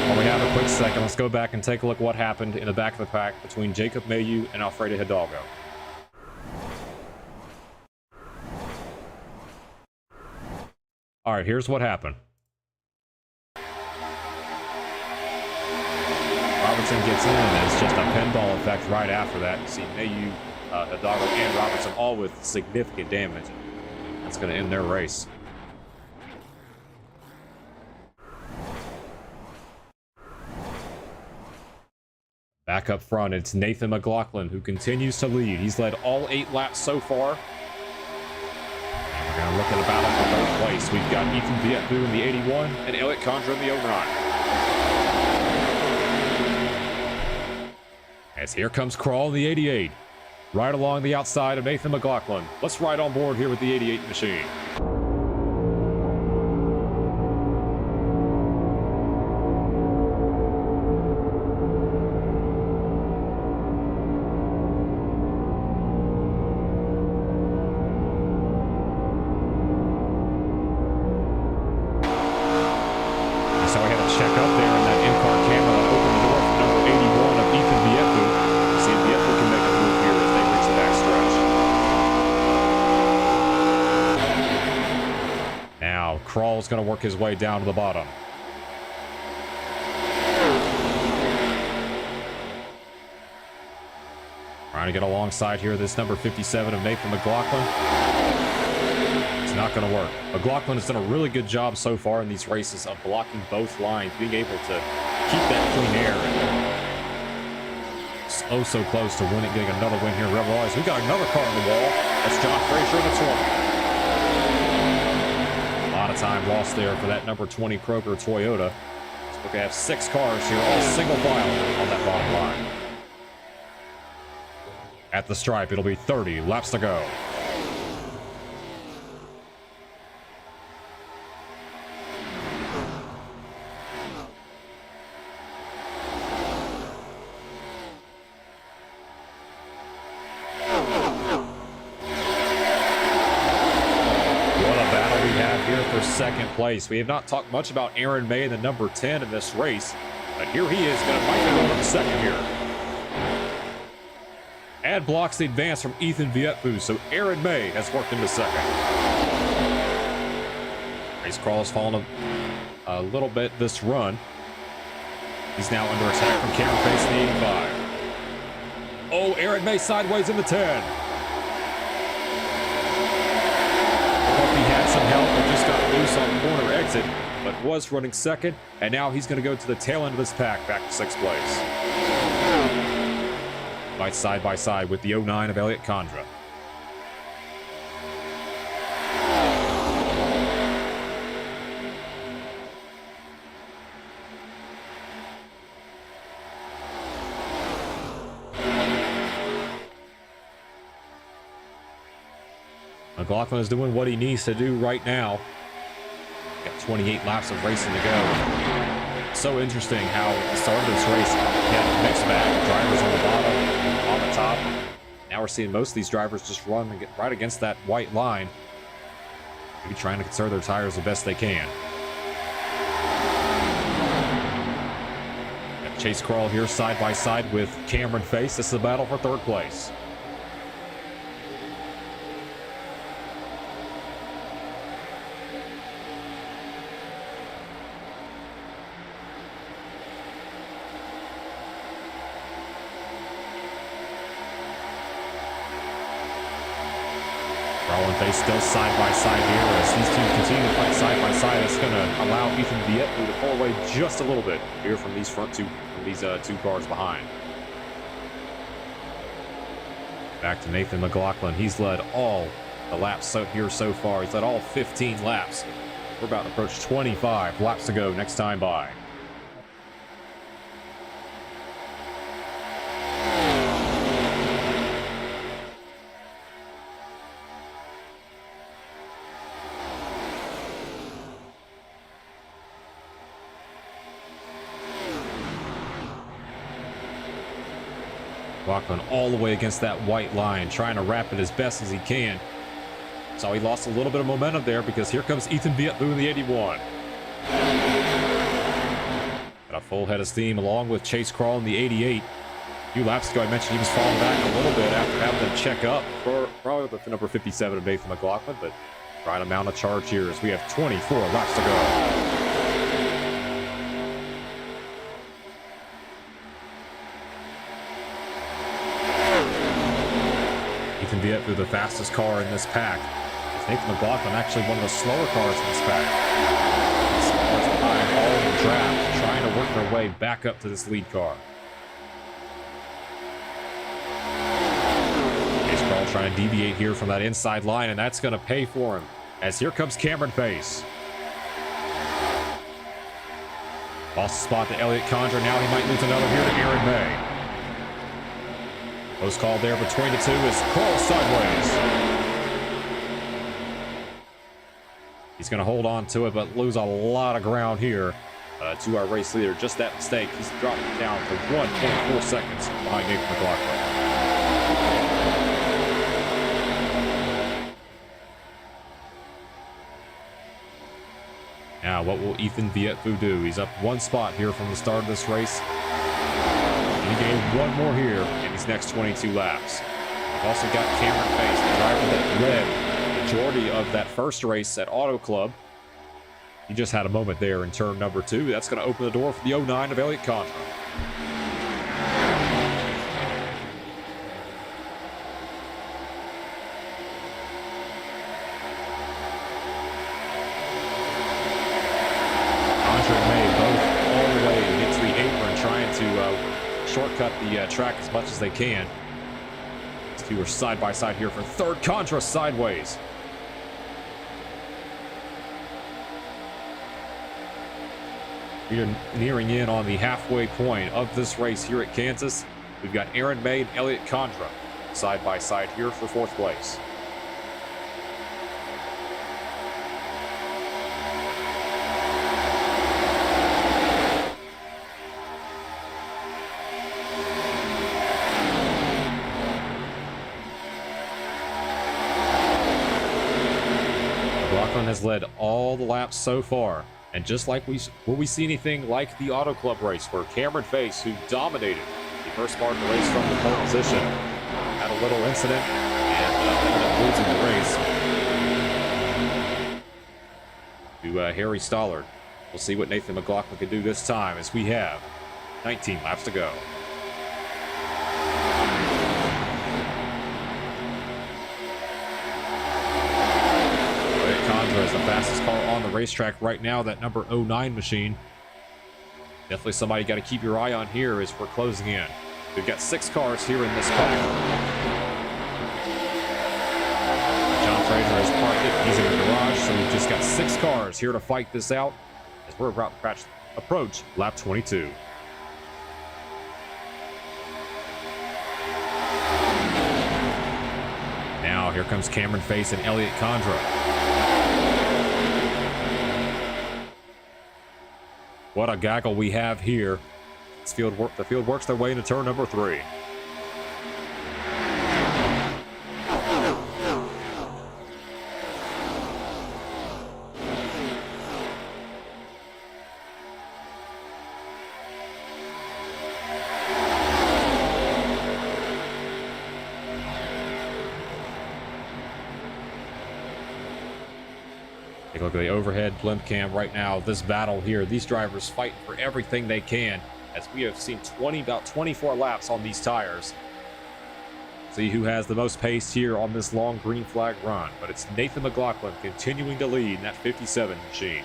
While we have a quick second, let's go back and take a look what happened in the back of the pack between Jacob Mayu and Alfredo Hidalgo. All right, here's what happened. Robertson gets in, and it's just a pinball effect right after that. You see Mayu, Hidalgo, and Robertson all with significant damage. That's going to end their race. Back up front, it's Nathan McLaughlin who continues to lead. He's led all 8 laps so far. We're going to look at the battle for 3rd place. We've got Ethan Vietvue in the 81 and Elliott Condra in the 09. As here comes Crawl in the 88. Right along the outside of Nathan McLaughlin. Let's ride on board here with the 88 machine. So we had to check up there in that in-car camera that opened the door for number 81 of Ethan Vietvue. See if Vietvue can make a move here as they reach the backstretch. Now, Crawl's going to work his way down to the bottom. Trying to get alongside here, this number 57 of Nathan McLaughlin. Not going to work. McLaughlin has done a really good job so far in these races of blocking both lines, being able to keep that clean air. And so close to winning, getting another win here. Realize we got another car on the wall. That's John Frazier in the 20. A lot of time lost there for that number 20 Kroger Toyota. So we're going to have 6 cars here, all single file on that bottom line. At the stripe, it'll be 30 laps to go. all we have here for second place. We have not talked much about Aaron May, the number 10 in this race, but here he is going to fight the one up second here. And blocks the advance from Ethan Vietfu, so Aaron May has worked into second. Race Crawl has fallen a little bit this run. He's now under attack from Cameron Pace in the 85. Oh, Aaron May sideways in the 10. He had some help, but just got loose on the corner exit, but was running second, and now he's going to go to the tail end of this pack, back to sixth place. Right side by side with the 09 of Elliott Condra. McLaughlin is doing what he needs to do right now. Got 28 laps of racing to go. So interesting how the start of this race had a mixed bag. Drivers on the bottom, on the top. Now we're seeing most of these drivers just run and get right against that white line. Maybe trying to conserve their tires the best they can. Got Chase Crawl here side by side with Cameron Face. This is a battle for third place. They still side by side here as these two continue to fight side by side. It's going to allow Ethan Vietfu to pull away just a little bit here from these two cars behind. Back to Nathan McLaughlin. He's led all the laps so far. He's led all 15 laps. We're about to approach 25 laps to go next time by. McLaughlin all the way against that white line, trying to wrap it as best as he can. So he lost a little bit of momentum there because here comes Ethan Vietfu in the 81. Got a full head of steam along with Chase Crawl in the 88. A few laps ago I mentioned he was falling back a little bit after having to check up for probably with the number 57 of Nathan McLaughlin, but right amount of charge here as we have 24 laps to go. Ethan Vietfu, the fastest car in this pack. Nathan McLaughlin actually one of the slower cars in this pack. These cars behind all in the draft, trying to work their way back up to this lead car. Chase Crawl trying to deviate here from that inside line, and that's going to pay for him. As here comes Cameron Pace. Lost the spot to Elliott Condra. Now he might lose another here to Aaron May. Close call there between the two as Crawl sideways. He's going to hold on to it, but lose a lot of ground here to our race leader. Just that mistake. He's dropped down to 1.4 seconds behind Nathan McLaughlin. Now, what will Ethan Vietfu do? He's up one spot here from the start of this race. He gained one more here in these next 22 laps. We've also got Cameron Pace, the driver that led the majority of that first race at Auto Club. He just had a moment there in turn number 2. That's going to open the door for the 09 of Elliott Condra. Condra and May both all the way into the apron, trying to shortcut the track as much as they can. These two are side by side here for third. Condra sideways. We are nearing in on the halfway point of this race here at Kansas. We've got Aaron May and Elliott Condra side by side here for fourth place. McLaughlin has led all the laps so far. And just like will we see anything like the Auto Club race where Cameron Face, who dominated the first part of the race from the pole position, had a little incident and ended up losing the race to Harry Stollard. We'll see what Nathan McLaughlin can do this time as we have 19 laps to go. Is the fastest car on the racetrack right now, that number 09 machine. Definitely somebody you got to keep your eye on here as we're closing in. We've got 6 cars here in this pack. John Fraser has parked it. He's in the garage, so we've just got 6 cars here to fight this out as we're about to approach lap 22. Now here comes Cameron Face and Elliot Condra. What a gaggle we have here. The field works their way into turn number 3. Take a look at the overhead blimp cam right now. This battle here, these drivers fight for everything they can, as we have seen about 24 laps on these tires. See who has the most pace here on this long green flag run, but it's Nathan McLaughlin continuing to lead in that 57 machine.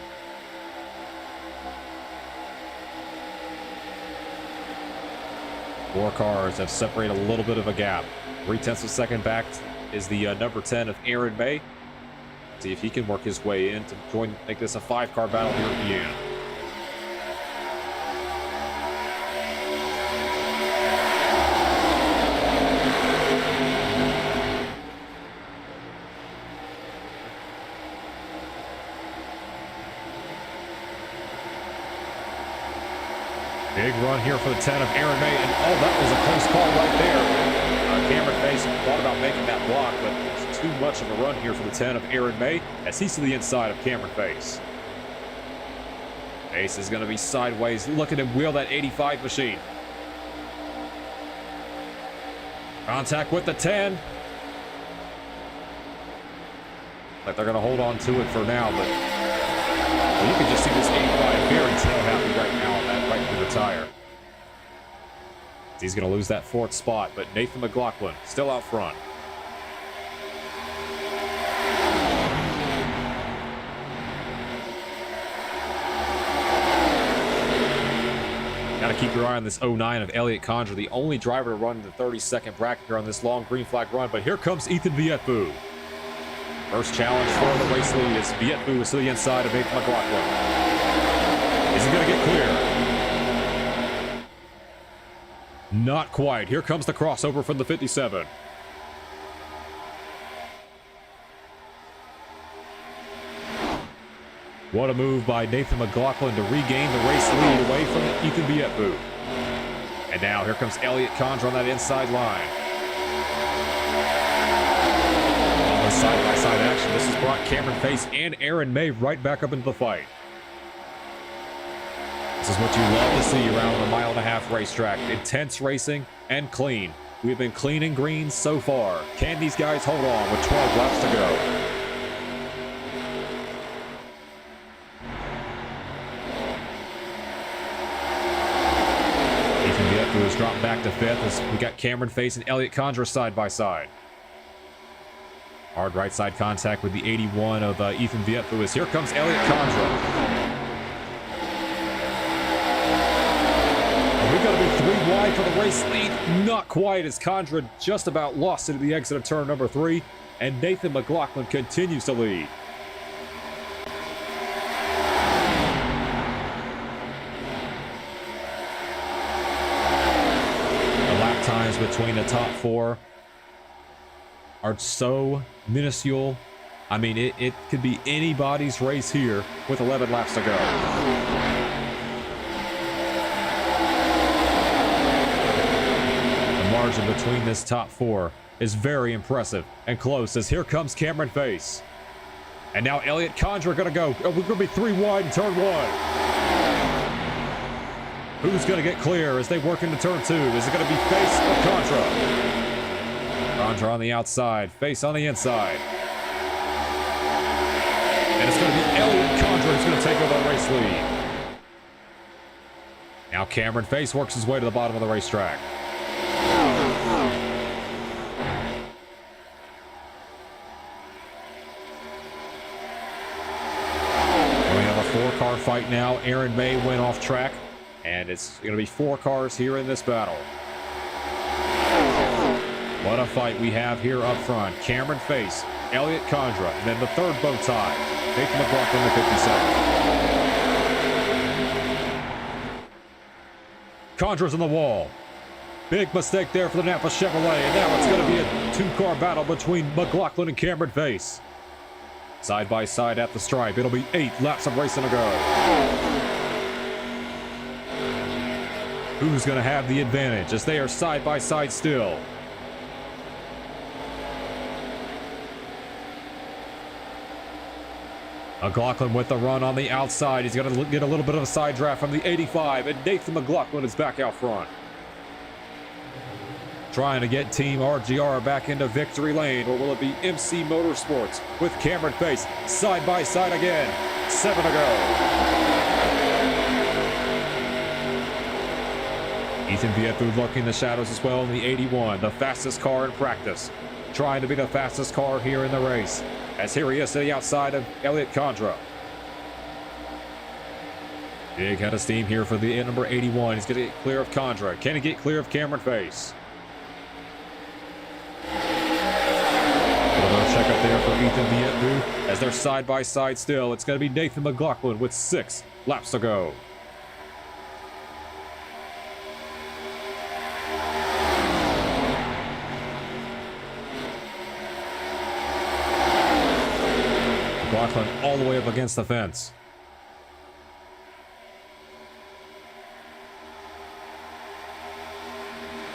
Four cars have separated a little bit of a gap. 0.3 of a second back is the number 10 of Aaron May. See if he can work his way in to make this a 5-car battle here at the end. Big run here for the 10 of Aaron May, and oh, that was a close call right there. Cameron Face thought about making that block, but it's too much of a run here for the 10 of Aaron May as he's to the inside of Cameron Face. Face is going to be sideways. Look at him wheel that 85 machine. Contact with the 10. Like they're going to hold on to it for now, but you can just see this 85 very tail happy right now on that right through the tire. He's going to lose that 4th spot, but Nathan McLaughlin still out front. Got to keep your eye on this 09 of Elliot Condra, the only driver to run in the 32nd bracket here on this long green flag run. But here comes Ethan Vietbu. First challenge for the race lead is Vietbu is to the inside of Nathan McLaughlin. Is he going to get clear? Not quite. Here comes the crossover from the 57. What a move by Nathan McLaughlin to regain the race lead away from Ethan Vietbu. And now here comes Elliot Condra on that inside line. On the side-by-side action, this has brought Cameron Face and Aaron May right back up into the fight. This is what you love to see around a 1.5-mile racetrack. Intense racing and clean. We've been clean and green so far. Can these guys hold on with 12 laps to go? Ethan Vietbu has dropped back to 5th as we got Cameron Face and Elliot Condra side by side. Hard right side contact with the 81 of Ethan Vietbu as here comes Elliot Condra. We're going to be 3 wide for the race lead. Not quite, as Condra just about lost it at the exit of turn number 3, and Nathan McLaughlin continues to lead. The lap times between the top 4 are so minuscule. I mean, it could be anybody's race here with 11 laps to go. Margin between this top 4 is very impressive and close as here comes Cameron Face. And now Elliott Condra gonna go. We're gonna be 3 wide in turn 1. Who's gonna get clear as they work into turn 2? Is it gonna be Face or Condra? Condra on the outside, Face on the inside. And it's gonna be Elliott Condra who's gonna take over the race lead. Now Cameron Face works his way to the bottom of the racetrack. We have a 4-car fight now. Aaron May went off track, and it's going to be 4 cars here in this battle. What a fight we have here up front. Cameron Face, Elliott Condra, and then the third bow tie, Nathan McLaughlin at 57. Condra's on the wall. Big mistake there for the Napa Chevrolet, and now it's going to be a 2-car battle between McLaughlin and Cameron Face. Side by side at the stripe. It'll be 8 laps of racing to go. Who's going to have the advantage as they are side by side still? McLaughlin with the run on the outside. He's going to get a little bit of a side draft from the 85, and Nathan McLaughlin is back out front. Trying to get Team RGR back into victory lane, or will it be MC Motorsports with Cameron Face side by side again? 7 to go. Ethan Vietu lurking in the shadows as well in the 81, the fastest car in practice. Trying to be the fastest car here in the race, as here he is to the outside of Elliott Condra. Big head of steam here for the number 81. He's going to get clear of Condra. Can he get clear of Cameron Face? Check up there for Ethan Vietu as they're side by side still. It's going to be Nathan McLaughlin with 6 laps to go. McLaughlin all the way up against the fence.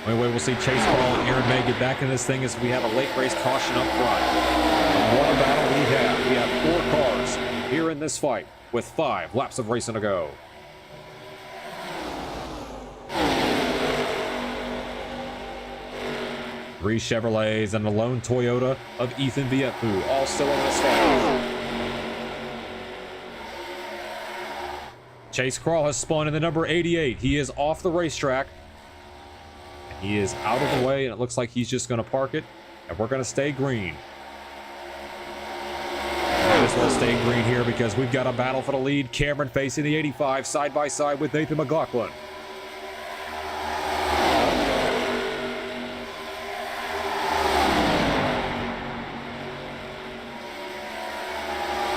Anyway, we'll see Chase Carl and Aaron May get back in this thing as we have a late race caution up front. And what a battle we have. We have 4 cars here in this fight with 5 laps of racing to go. Three Chevrolets and a lone Toyota of Ethan Vietu, all still in this fight. Chase Carl has spun in the number 88. He is off the racetrack. He is out of the way, and it looks like he's just going to park it, and we're going to stay green. Might as well stay green here because we've got a battle for the lead. Cameron facing the 85 side by side with Nathan McLaughlin.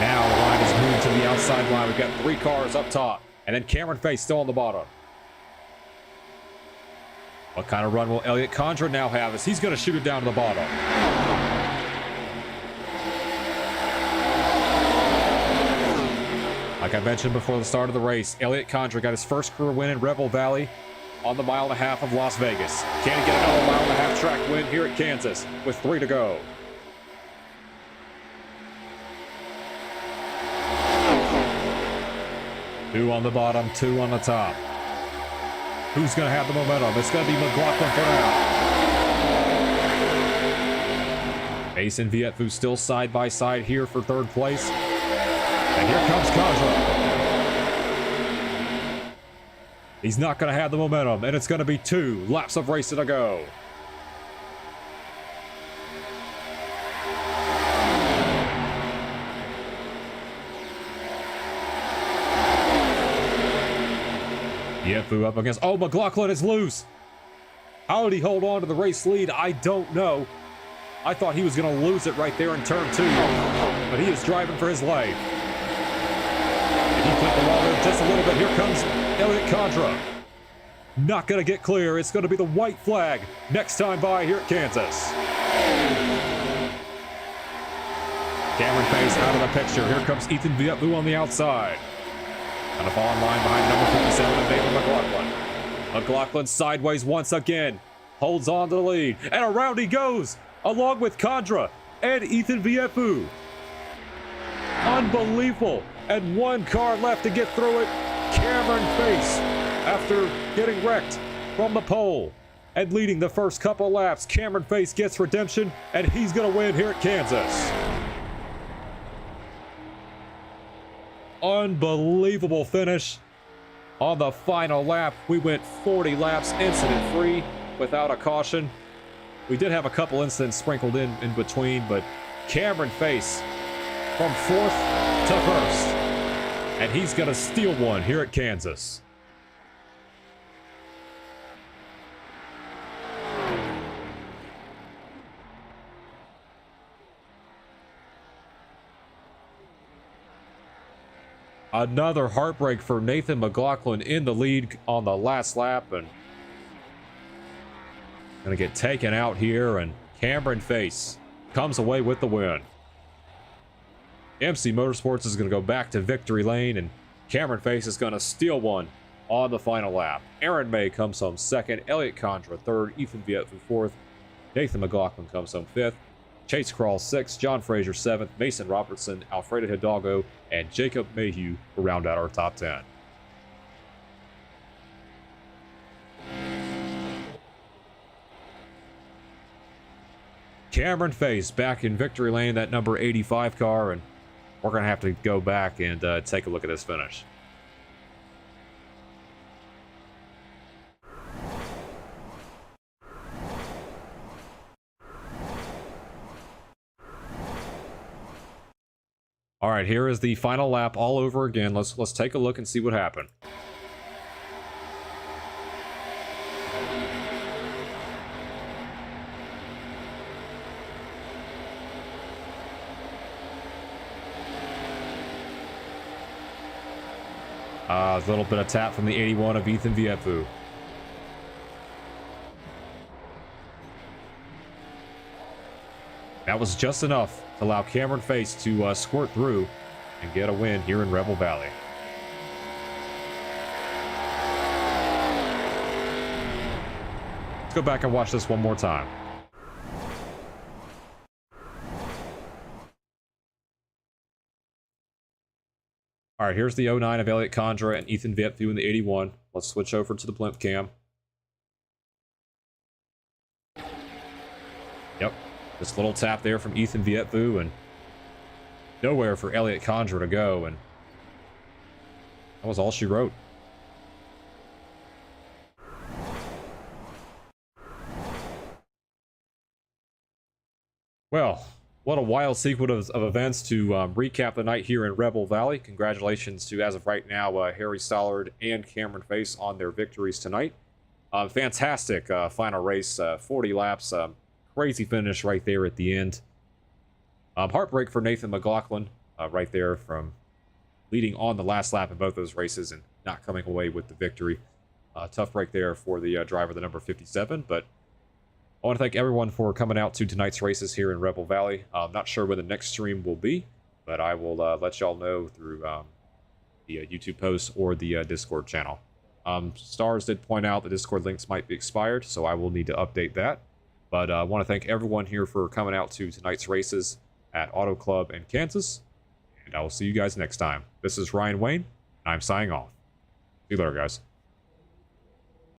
Now the line is moved to the outside line. We've got 3 cars up top, and then Cameron Face still on the bottom. What kind of run will Elliott Condra now have as he's going to shoot it down to the bottom? Like I mentioned before the start of the race, Elliott Condra got his first career win in Rebel Valley on the 1.5 mile of Las Vegas. Can he get another 1.5 mile track win here at Kansas with 3 to go? Two on the bottom, 2 on the top. Who's going to have the momentum? It's going to be McLaughlin for now. Ace and Vietu still side by side here for 3rd place. And here comes Condra. He's not going to have the momentum, and it's going to be 2 laps of racing to go. Vietu up against... Oh, McLaughlin is loose. How did he hold on to the race lead? I don't know. I thought he was going to lose it right there in turn 2. But he is driving for his life. And he flipped the wall there just a little bit. Here comes Elliott Condra. Not going to get clear. It's going to be the white flag next time by here at Kansas. Cameron Face out of the picture. Here comes Ethan Vietu on the outside. And a fall in line behind number 57 of Nathan McLaughlin. McLaughlin sideways once again. Holds on to the lead. And around he goes, along with Condra and Ethan Vietu. Unbelievable. And one car left to get through it. Cameron Face, after getting wrecked from the pole and leading the first couple laps, Cameron Face gets redemption, and he's going to win here at Kansas. Unbelievable finish. On the final lap, we went 40 laps incident-free without a caution. We did have a couple incidents sprinkled in between, but Cameron Face from 4th to 1st. And he's going to steal one here at Kansas. Another heartbreak for Nathan McLaughlin in the lead on the last lap, and gonna get taken out here, and Cameron Face comes away with the win. MC Motorsports is gonna go back to victory lane, and Cameron Face is gonna steal one on the final lap. Aaron May comes home 2nd, Elliot Condra 3rd, Ethan Vietu 4th, Nathan McLaughlin comes home 5th, Chase Crawl 6th, John Fraser 7th, Mason Robertson, Alfredo Hidalgo, and Jacob Mayhew will round out our top 10. Cameron Face back in victory lane, that number 85 car, and we're going to have to go back and take a look at this finish. All right, here is the final lap all over again. Let's take a look and see what happened. A little bit of tap from the 81 of Ethan Vietu. That was just enough to allow Cameron Face to squirt through and get a win here in Rebel Valley. Let's go back and watch this one more time. All right, here's the 09 of Elliot Condra and Ethan Vietu in the 81. Let's switch over to the blimp cam. Yep. This little tap there from Ethan Vietu, and nowhere for Elliot Condra to go, and that was all she wrote. Well, what a wild sequence of events to recap the night here in Rebel Valley. Congratulations to, as of right now, Harry Stollard and Cameron Face on their victories tonight. Fantastic final race, 40 laps. Crazy finish right there at the end. Heartbreak for Nathan McLaughlin right there, from leading on the last lap in both those races and not coming away with the victory. Tough break there for the driver, the number 57. But I want to thank everyone for coming out to tonight's races here in Rebel Valley. I'm not sure when the next stream will be, but I will let y'all know through the YouTube post or the Discord channel. Stars did point out the Discord links might be expired, so I will need to update that. But I want to thank everyone here for coming out to tonight's races at Auto Club in Kansas. And I will see you guys next time. This is Ryan Wayne, and I'm signing off. See you later, guys.